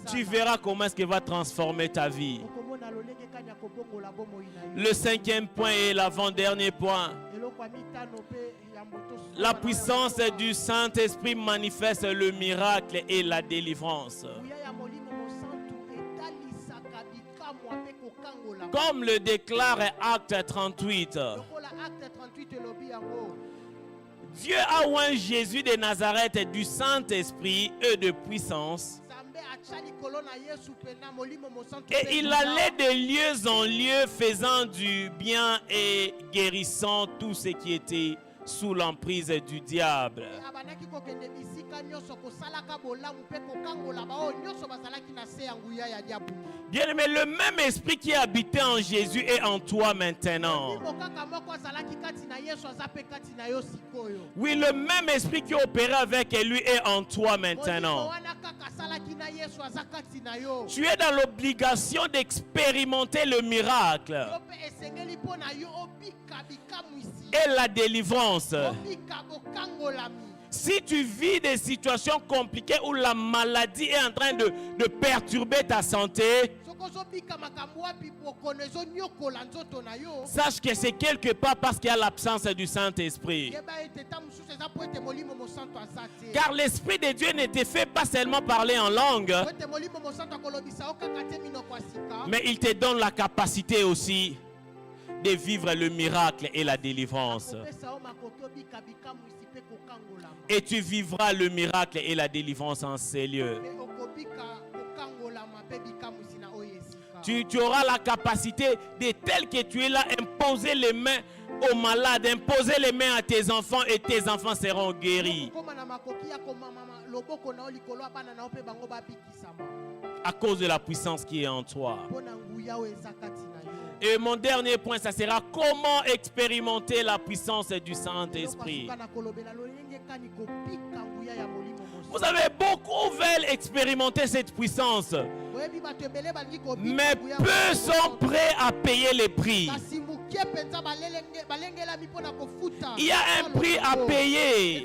Tu verras comment est-ce qu'il va transformer ta vie. Le cinquième point et l'avant-dernier point. La puissance du Saint-Esprit manifeste le miracle et la délivrance. Comme le déclare Acte 38. Dieu a oint Jésus de Nazareth du Saint-Esprit et de puissance, Et il allait de lieu en lieu, faisant du bien et guérissant tous ceux qui étaient sous l'emprise du diable. Bien aimé, le même esprit qui habitait en Jésus est en toi maintenant. Oui, le même esprit qui opérait avec lui est en toi maintenant. Tu es dans l'obligation d'expérimenter le miracle et la délivrance. Si tu vis des situations compliquées où la maladie est en train de perturber ta santé, sache que c'est quelque part parce qu'il y a l'absence du Saint-Esprit. Car l'Esprit de Dieu n'était fait pas seulement parler en langue, mais il te donne la capacité aussi de vivre le miracle et la délivrance. Et tu vivras le miracle et la délivrance en ces lieux. Tu auras la capacité de tel que tu es là, imposer les mains aux malades, imposer les mains à tes enfants et tes enfants seront guéris. À cause de la puissance qui est en toi. Et mon dernier point, ça sera comment expérimenter la puissance du Saint-Esprit. Vous savez, beaucoup veulent expérimenter cette puissance, mais peu sont prêts à payer les prix. Il y a un prix à payer.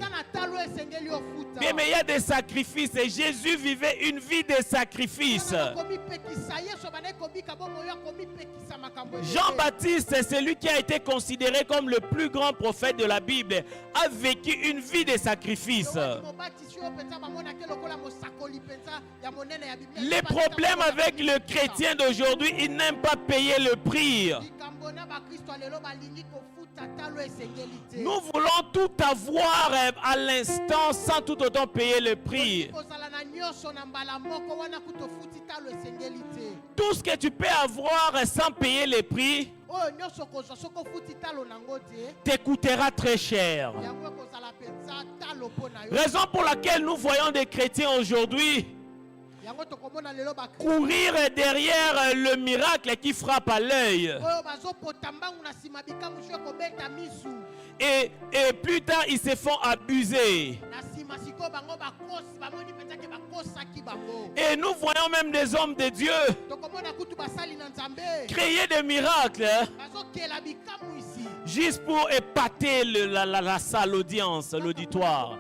Mais il y a des sacrifices et Jésus vivait une vie de sacrifice. Jean-Baptiste, c'est celui qui a été considéré comme le plus grand prophète de la Bible, a vécu une vie de sacrifice. Les problèmes avec le chrétien d'aujourd'hui, il n'aime pas payer le prix. Nous voulons tout avoir à l'instant sans tout autant payer le prix. Tout ce que tu peux avoir sans payer le prix t'écoutera très cher. Raison pour laquelle nous voyons des chrétiens aujourd'hui courir derrière le miracle qui frappe à l'œil. Et plus tard, ils se font abuser. Et nous voyons même des hommes de Dieu créer des miracles juste pour épater la salle, l'audience, l'auditoire.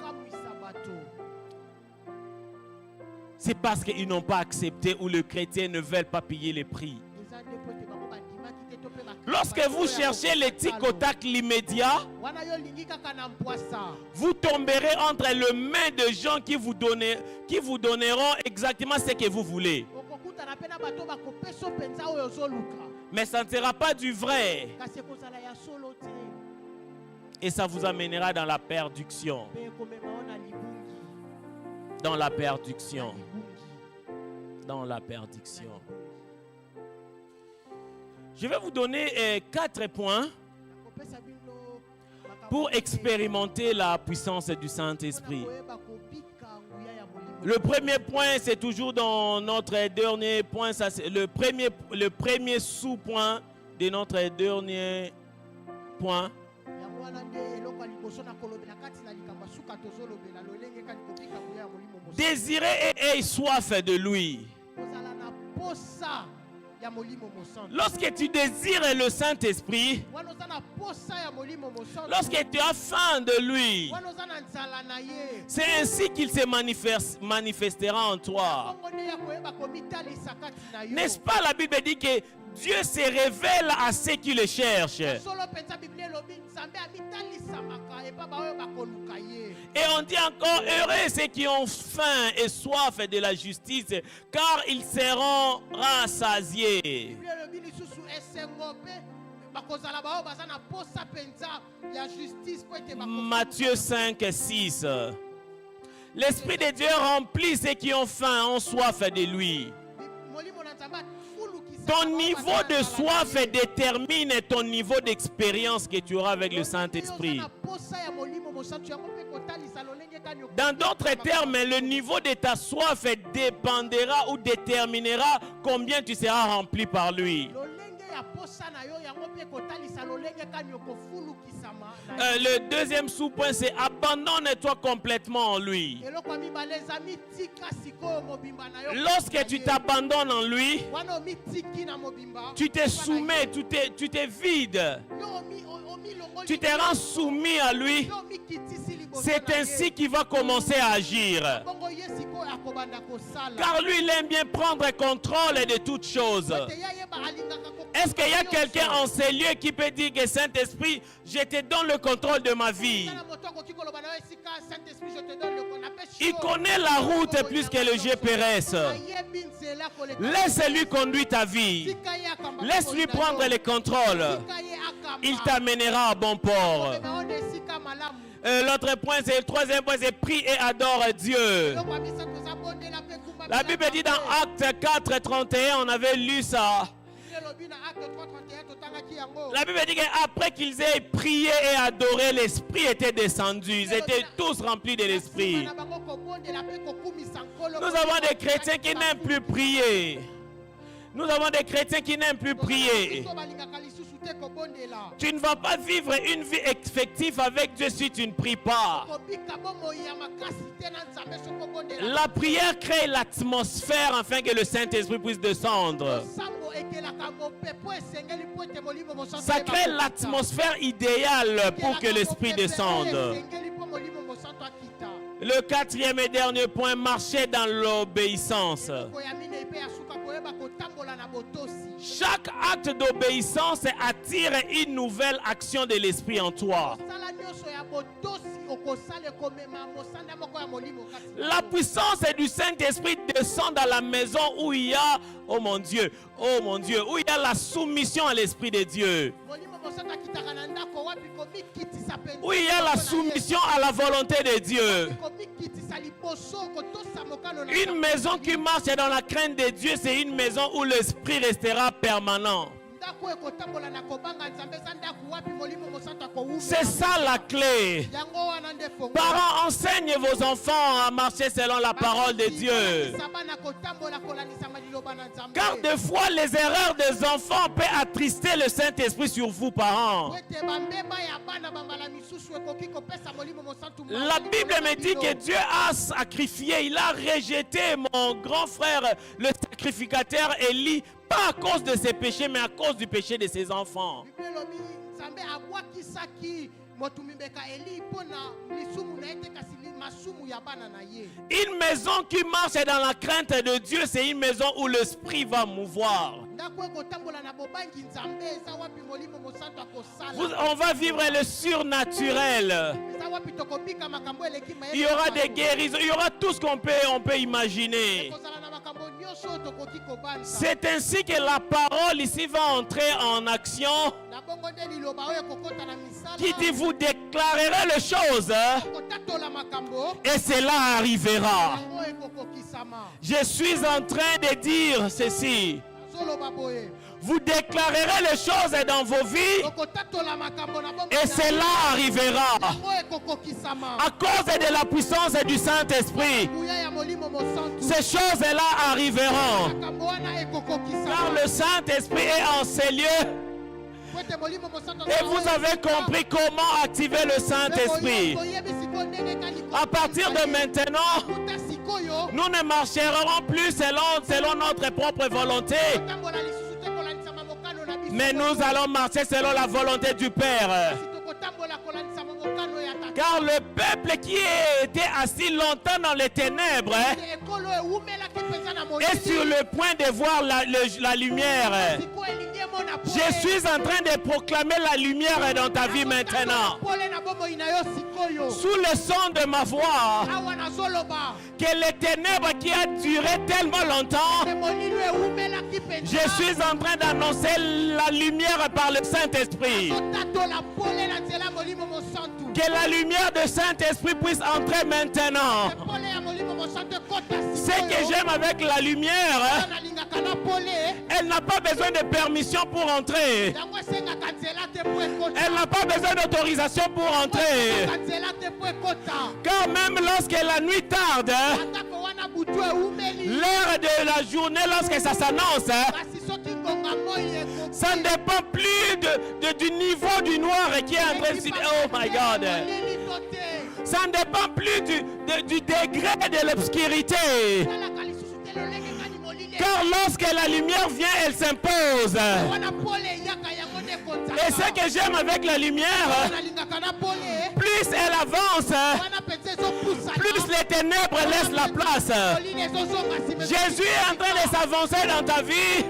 C'est parce qu'ils n'ont pas accepté ou les chrétiens ne veulent pas payer les prix. Lorsque vous cherchez les tic au tac l'immédiat, vous tomberez entre les mains de gens qui vous donneront exactement ce que vous voulez. Mais ça ne sera pas du vrai. Et ça vous amènera dans la perdition. Dans la perdition. Dans la perdition. Je vais vous donner 4 points pour expérimenter la puissance du Saint-Esprit. Le premier point, c'est toujours dans notre dernier point. Ça, c'est le premier sous-point de notre dernier point. Désirez et ayez soif de lui. Lorsque tu désires le Saint-Esprit, lorsque tu as faim de lui, c'est ainsi qu'il se manifestera en toi. N'est-ce pas, la Bible dit que Dieu se révèle à ceux qui le cherchent. Et on dit encore, heureux ceux qui ont faim et soif de la justice, car ils seront rassasiés. Matthieu 5, 6. L'Esprit de Dieu remplit ceux qui ont faim, ont soif de lui. Ton niveau de soif détermine ton niveau d'expérience que tu auras avec le Saint-Esprit. Dans d'autres termes, le niveau de ta soif dépendra ou déterminera combien tu seras rempli par lui. Le deuxième sous-point, c'est abandonne-toi complètement en lui. Lorsque tu t'abandonnes en lui, tu te soumets, tu te vides. Tu te rends soumis à lui. C'est ainsi qu'il va commencer à agir. Car lui, il aime bien prendre contrôle de toutes choses. Est-ce qu'il y a quelqu'un en ces lieux qui peut dire que Saint-Esprit, je te donne le contrôle de ma vie? Il connaît la route plus que le GPS. Laisse-lui conduire ta vie. Laisse-lui prendre le contrôle. Il t'amènera à bon port. L'autre point, c'est le troisième point, c'est prie et adore Dieu. La Bible dit dans Actes 4, 31, on avait lu ça. La Bible dit qu'après qu'ils aient prié et adoré, l'Esprit était descendu. Ils étaient tous remplis de l'Esprit. Nous avons des chrétiens qui n'aiment plus prier. Nous avons des chrétiens qui n'aiment plus prier. Tu ne vas pas vivre une vie effective avec Dieu si tu ne pries pas. La prière crée l'atmosphère afin que le Saint-Esprit puisse descendre. Ça crée l'atmosphère idéale pour que l'Esprit descende. Le quatrième et dernier point, marcher dans l'obéissance. Chaque acte d'obéissance attire une nouvelle action de l'Esprit en toi. La puissance du Saint-Esprit descend dans la maison où il y a, oh mon Dieu, où il y a la soumission à l'Esprit de Dieu. Où il y a la soumission à la volonté de Dieu. Une maison qui marche dans la crainte de Dieu, c'est une maison où l'Esprit restera permanent. C'est ça la clé. Parents, enseignez vos enfants à marcher selon la parole de Dieu. Car des fois, les erreurs des enfants peuvent attrister le Saint-Esprit sur vous, parents. La Bible me dit que Dieu a sacrifié, il a rejeté mon grand frère, le sacrificateur Élie, pas à cause de ses péchés, mais à cause du péché de ses enfants. Une maison qui marche dans la crainte de Dieu, c'est une maison où l'Esprit va mouvoir. On va vivre le surnaturel. Il y aura des guérisons, il y aura tout ce qu'on peut imaginer. C'est ainsi que la parole ici va entrer en action. Qui dit vous déclarerez les choses et cela arrivera. Je suis en train de dire ceci. Vous déclarerez les choses dans vos vies et cela arrivera à cause de la puissance du Saint-Esprit. Ces choses-là arriveront car le Saint-Esprit est en ces lieux. Et vous avez compris comment activer le Saint-Esprit. À partir de maintenant, nous ne marcherons plus selon notre propre volonté, mais nous allons marcher selon la volonté du Père. Car le peuple qui était assis longtemps dans les ténèbres est sur le point de voir la lumière. Je suis en train de proclamer la lumière dans ta vie maintenant. Sous le son de ma voix, que les ténèbres qui a duré tellement longtemps, je suis en train d'annoncer la lumière par le Saint-Esprit. Que la lumière du Saint-Esprit puisse entrer maintenant. Ce que j'aime avec la lumière, elle n'a pas besoin de permission pour entrer. Elle n'a pas besoin d'autorisation pour entrer. Car même lorsque la nuit tarde, l'heure de la journée, lorsque ça s'annonce, ça ne dépend plus du niveau du noir qui est en train de se... Oh my God! Ça ne dépend plus du degré de l'obscurité. Car lorsque la lumière vient, elle s'impose. Et ce que j'aime avec la lumière, plus elle avance, plus les ténèbres laissent la place. Jésus est en train de s'avancer dans ta vie.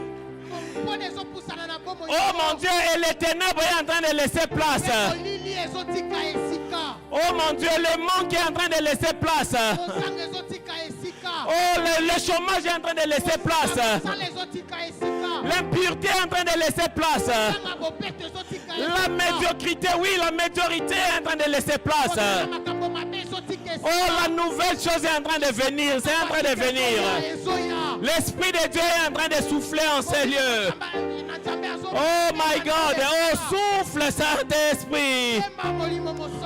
Oh mon Dieu, et les ténèbres sont en train de laisser place. Oh mon Dieu, le manque est en train de laisser place. Oh, le chômage est en train de laisser place. L'impureté est en train de laisser place. La médiocrité, oui, la médiocrité est en train de laisser place. Oh, la nouvelle chose est en train de venir. C'est en train de venir. L'Esprit de Dieu est en train de souffler en ces lieux. Oh my God. Oh, souffle, Saint-Esprit.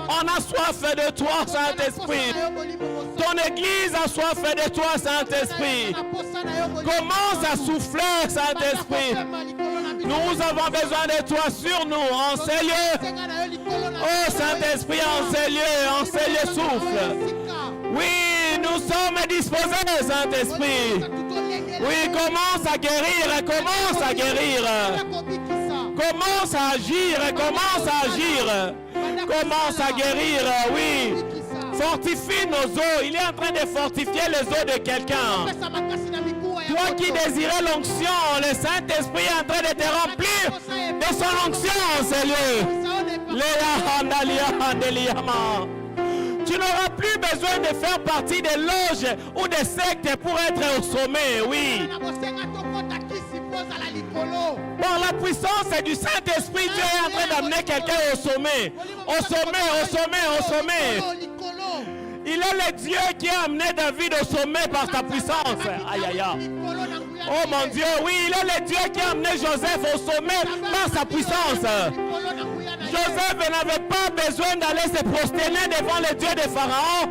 On a soif de toi, Saint-Esprit. Ton église a soif de toi, Saint-Esprit. Commence à souffler, Saint-Esprit. Nous avons besoin de toi sur nous, en ces lieux. Oh, Saint-Esprit, en ces lieux, souffle. Oui, nous sommes disposés, Saint-Esprit. Oui, commence à guérir, commence à guérir. Commence à agir, commence à agir. Commence à guérir, oui. Fortifie nos os. Il est en train de fortifier les os de quelqu'un. Toi qui désirais l'onction, le Saint-Esprit est en train de te remplir de son onction en ces lieux. Tu n'auras plus besoin de faire partie des loges ou des sectes pour être au sommet, oui. Par la puissance du Saint-Esprit, Dieu est en train d'amener quelqu'un au sommet. Au sommet, au sommet, au sommet. Il est le Dieu qui a amené David au sommet par sa puissance. Aïe, aïe, aïe. Oh mon Dieu, oui, il est le Dieu qui a amené Joseph au sommet par sa puissance. Joseph n'avait pas besoin d'aller se prosterner devant le Dieu de Pharaon.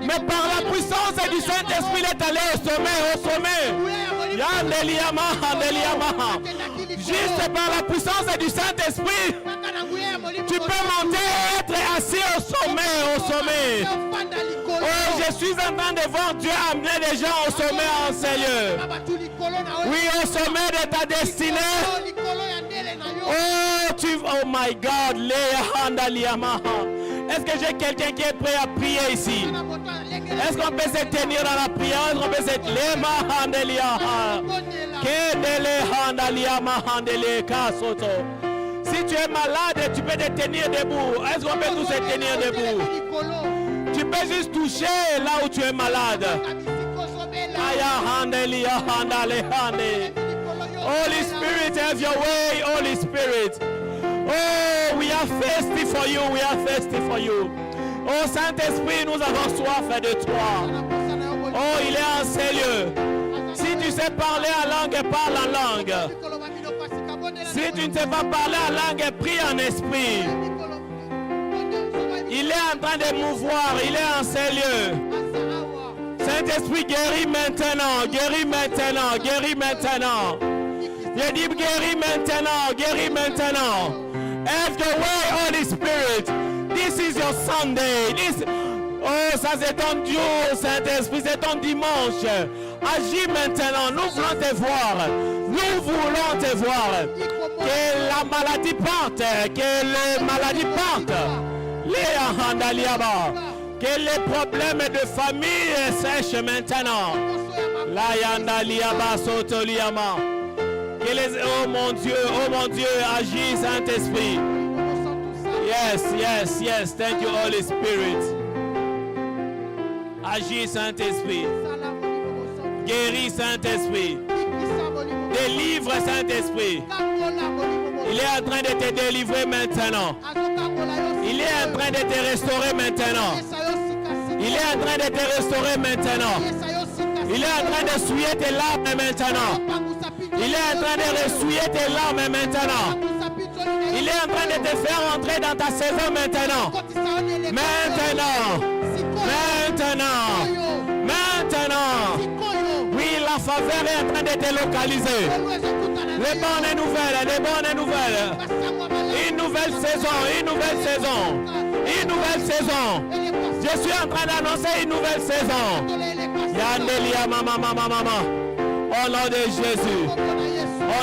Mais par la puissance du Saint-Esprit, il est allé au sommet, Juste par la puissance du Saint-Esprit, tu peux monter et être assis au sommet, Oh, je suis en train de voir Dieu amener des gens au sommet en ces lieux. Oui, au sommet de ta destinée. Oh my God, est-ce que j'ai quelqu'un qui est prêt à prier ici? Est-ce qu'on peut se tenir dans la prière? Est-ce qu'on peut se Si tu es malade, tu peux te tenir debout. Est-ce qu'on peut tous se tenir debout? Tu peux juste toucher là où tu es malade. Holy Spirit, have your way, Holy Spirit. Oh, we are thirsty for you, we are thirsty for you. Oh, Saint-Esprit, nous avons soif de toi. Oh, il est en ces lieux. Si tu sais parler en langue, parle en langue. Si tu ne sais pas parler en langue, prie en esprit. Il est en train de mouvoir, il est en ces lieux. Saint-Esprit, guéris maintenant, guéris maintenant, guéris maintenant. Je dis guéris maintenant, guéris maintenant. Have your way, Holy Spirit. This is your Sunday. Oh, ça c'est ton jour, Saint-Esprit, c'est ton dimanche. Agis maintenant, nous voulons te voir. Nous voulons te voir. Que la maladie parte, que les maladies partent. Que les problèmes de famille sèchent maintenant. Que les, oh mon Dieu, agis, Saint-Esprit. Yes, yes, yes. Thank you, Holy Spirit. Agis, Saint-Esprit. Guéris, Saint-Esprit. Délivre, Saint-Esprit. Il est en train de te délivrer maintenant. Il est en train de te restaurer maintenant. Il est en train de te restaurer maintenant. Il est en train d'essuyer tes larmes maintenant. Il est en train de ressuyer tes larmes maintenant. Il est en train de te faire entrer dans ta saison maintenant. Maintenant. Oui, la faveur est en train de te localiser. Les bonnes nouvelles. Une nouvelle saison. Je suis en train d'annoncer une nouvelle saison. Yandelia mama. Au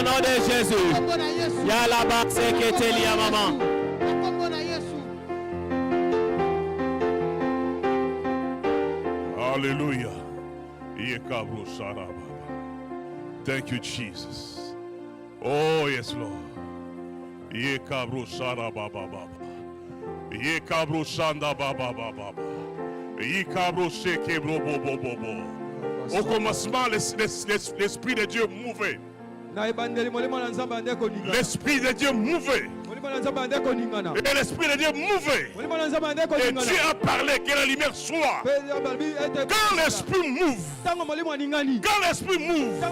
nom de Jésus. Yalaba seketelia mama. Hallelujah. Thank you, Jesus. Oh, yes, Lord. Au commencement, l'Esprit de Dieu mouvait. L'Esprit de Dieu mouvait. Et l'Esprit de Dieu mouvait. Et Dieu a parlé que la lumière soit. Quand l'Esprit move,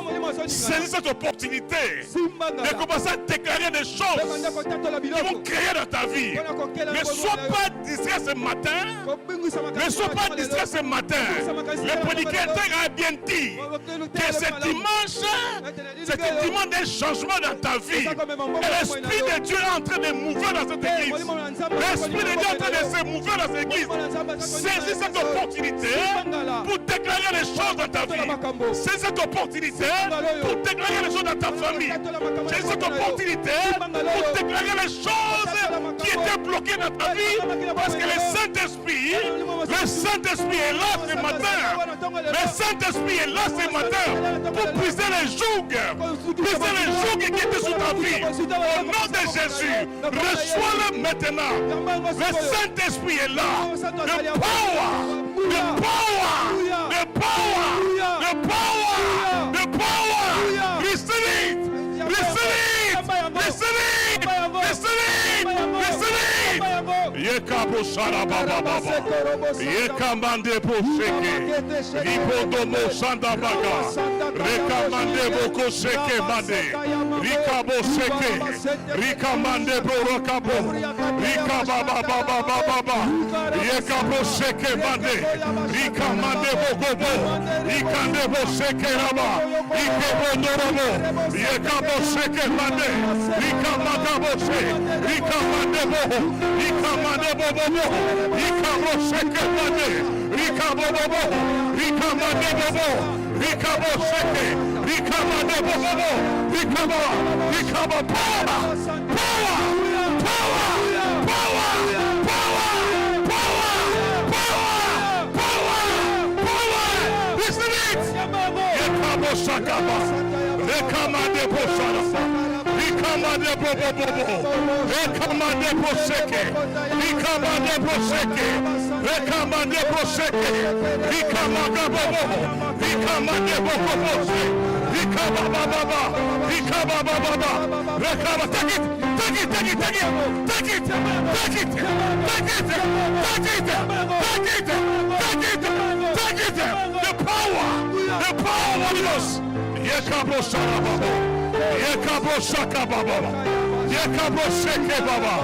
saisis cette opportunité de commencer à déclarer des choses qui vont créer dans ta vie. Ne sois pas distrait ce matin. Le prédicateur a bien dit que ce dimanche, c'est un dimanche d'un changement dans ta vie. Et l'Esprit de Dieu est en train de mouvoir dans cette église. L'Esprit de Dieu est en train de se mouvoir dans cette église. Saisis cette opportunité pour déclarer les choses dans ta vie. Saisis cette opportunité pour déclarer les choses dans ta famille. Saisis cette opportunité pour déclarer les choses qui étaient bloquées dans ta vie. Parce que le Saint-Esprit est là ce matin. Le Saint-Esprit est là ce matin pour briser les jougs. Briser les jougs qui étaient sur ta vie. Au nom de Jésus, reçois-le maintenant. Le Saint-Esprit est là. Le power. Receive it. Yekabo Sharababa, Yekamande Bosheke, Lipodomo Sandabaga, Rekamande Boko Seke Mande, Rikabo Seke, Rikamande Borokabo, Rikababa Baba, Yekabo Seke Mande, Rikamande Bogobo, Rikande Boseke Raba, Ikebo Norobo, Yekabo Seke Mande, Rikamaka Bose, Rikamande Boho, Rikamande Bobo, Rikabo Seke Mande, Rikabobo, Rikamande Bobo, Rikabo Seke, Rikamande Bobo, Rikabo power. Listen it. Yekabo Sakaba, Rekamande Bosara. Rikamande Bobo, Rekamande Boseke, Rikamande Boseke, Rekamande Boseke, Rikamande Bobo, Rikamande Bobo, Rikababa, Rekaba, take it, the power of us. Yekabo Sarababo. Yekabo Saka Baba, Yekabo Seke Baba,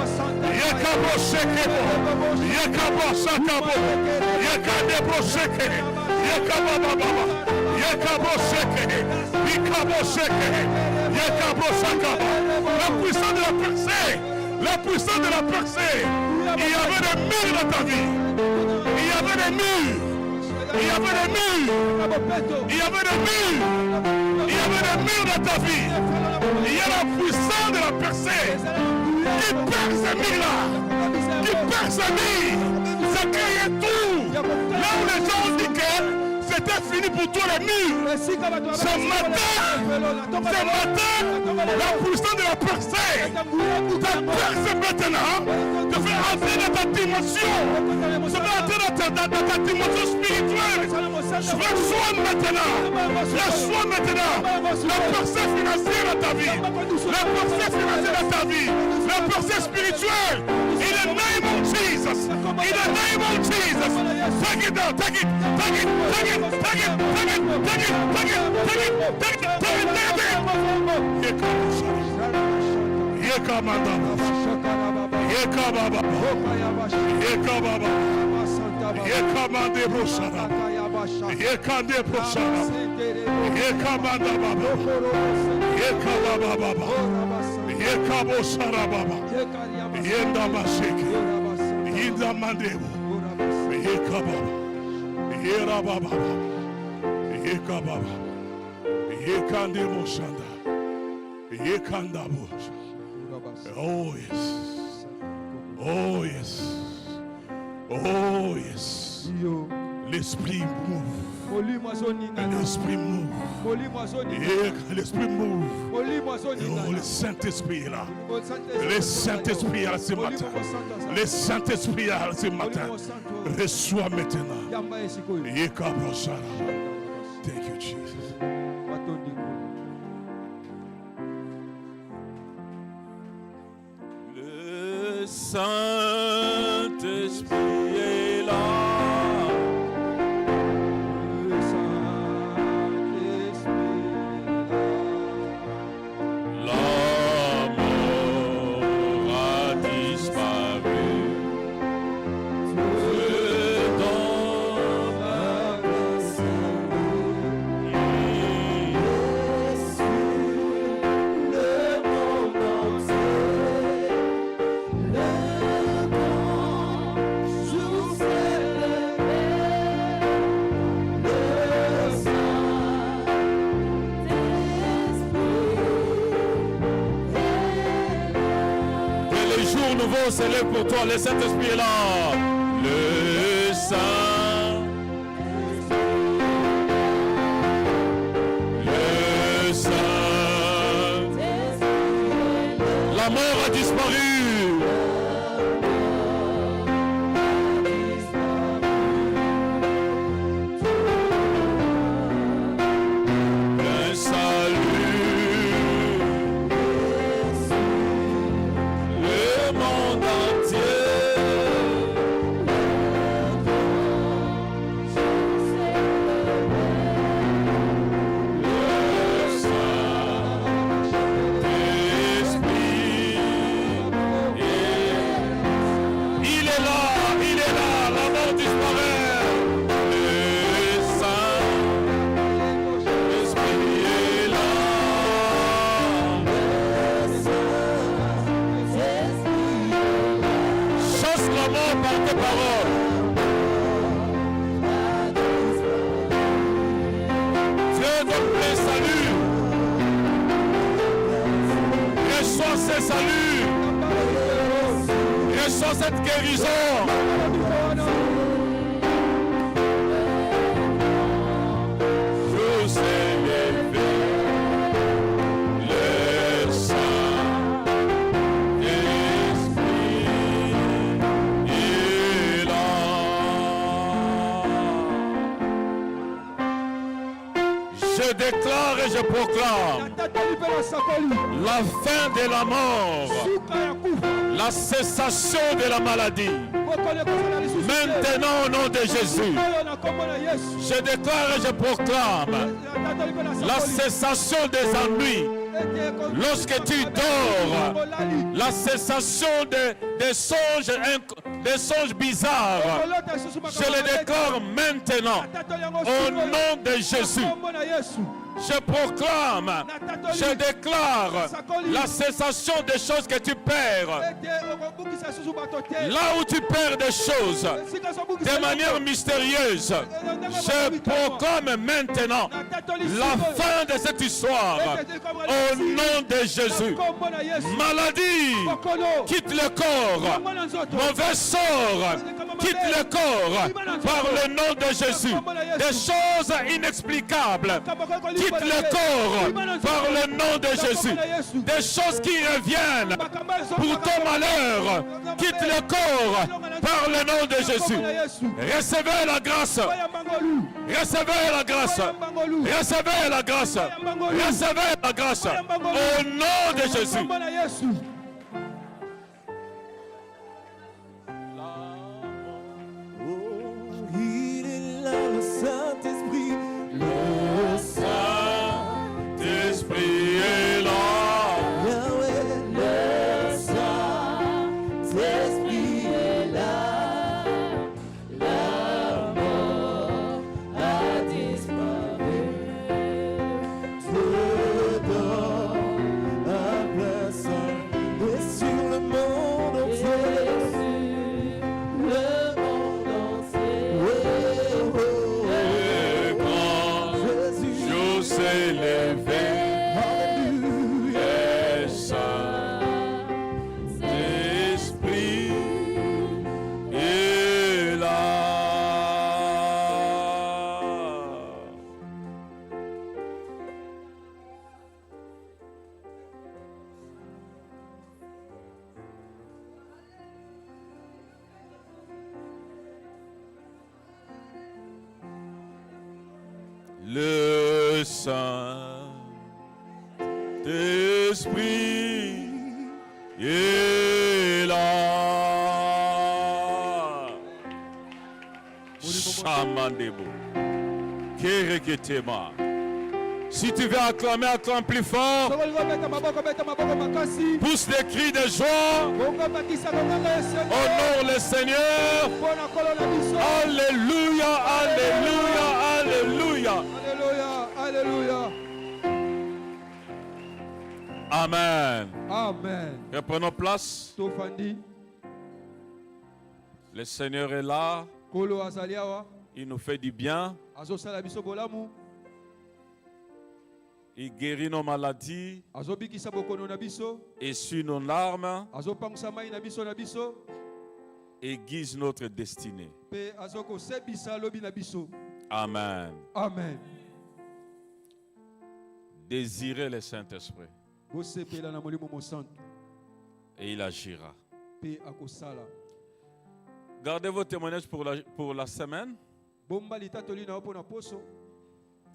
Yekabo Seke Baba, Yekabo Saka Baba, Yekabo Seke, Yekabo Baba, Yekabo Seke, Yekabo Seke, Yekabo Saka Baba. La puissance de la percée, il y avait des murs dans ta vie, il y avait des murs. Il y avait des murs dans ta vie. Il y a la puissance de la percée qui perce ces murs-là. Qui perce ces murs. Ça crée tout. Là où les gens ont dit que c'était fini pour toi les murs. Ce matin, la puissance de la percée te perce maintenant. Te fait entrer dans ta dimension. Tu vas entrer dans ta dimension spirituelle. Reçois maintenant la percée financière dans ta vie, la percée financière dans ta vie, la percée spirituelle. In the name of Jesus. Jesus. In the name of Jesus. Take it down. Take it. Take it. Take it. Take it. Take it. Take it. Take it. Take it. Take it. Take it. Take it. Yekamanda. Yekababa. Yekababa. Yekamande broshara. Yekande broshara. Yekamanda baba. Yekababa baba. Yekabo shara baba. Yenda masheke. Yenda mandebo. Yekababa. Yerababa. Yekababa. Yekande moshanda. Yekanda bosh. Oh yes. Oh yes. Oh yes. L'esprit move. L'esprit move. L'esprit move. Oh, le Saint-Esprit est là. Le Saint-Esprit est là ce matin. Le Saint-Esprit est là ce matin. Reçois maintenant. Thank you, Jesus. Le Saint-Esprit est là. C'est là pour toi, le Saint-Esprit est là. Le Saint. Le Saint. La mort a disparu. Le salut. Salut, reçois cette guérison. Je sais élever le Saint-Esprit est là. Je déclare et je proclame la fin de la mort, la cessation de la maladie. Maintenant au nom de Jésus, je déclare et je proclame la cessation des ennuis. Lorsque tu dors, la cessation des songes bizarres, je les déclare maintenant au nom de Jésus. Je proclame, je déclare la cessation des choses que tu perds. Là où tu perds des choses de manière mystérieuse, je proclame maintenant la fin de cette histoire au nom de Jésus. Maladie, quitte le corps. Mauvais sort, quitte le corps par le nom de Jésus. Des choses inexplicables, quitte le corps par le nom de Jésus. Des choses qui reviennent pour ton malheur, quitte le corps par le nom de Jésus. Recevez la grâce. Recevez la grâce. Recevez la grâce. Recevez la grâce au nom de Jésus. Le Saint-Esprit est là. Chamandebo. Kereketema. Si tu veux acclamer, acclame plus fort. Pousse des cris de joie. Honore le Seigneur. Alléluia, alléluia, alléluia. Alléluia, alléluia. Amen. Amen. Reprenons place. Tofandi. Le Seigneur est là. Kolo azaliawa. Il nous fait du bien. Azosala biso bolamu. Il guérit nos maladies. Azobikisa bokono na biso. Essuie nos larmes. Azopangsa mai na biso na biso. Aiguise notre destinée. Pe azoko sebisa lobi na biso. Amen. Amen. Désirez le Saint-Esprit. Bosepela na molimo mo santo. Et il agira. Pe akosala. Gardez vos témoignages pour la semaine. Bomba litatoli na opo na poso.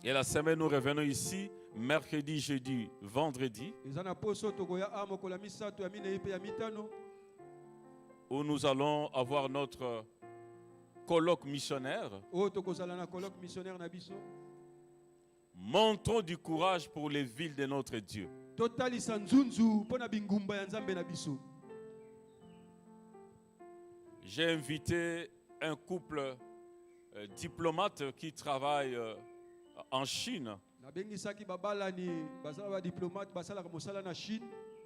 Et la semaine, nous revenons ici, mercredi, jeudi, vendredi, où nous allons avoir notre colloque missionnaire. Montrons du courage pour les villes de notre Dieu. J'ai invité un couple diplomate qui travaille en Chine,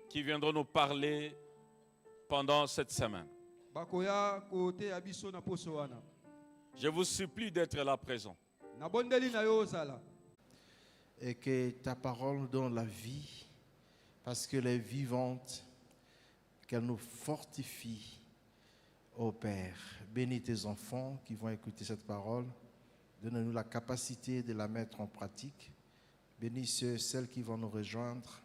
qui viendront nous parler pendant cette semaine. Je vous supplie d'être là présent. Et que ta parole nous donne la vie, parce qu'elle est vivante, qu'elle nous fortifie, ô Père. Bénis tes enfants qui vont écouter cette parole. Donne-nous la capacité de la mettre en pratique. Bénis celles qui vont nous rejoindre.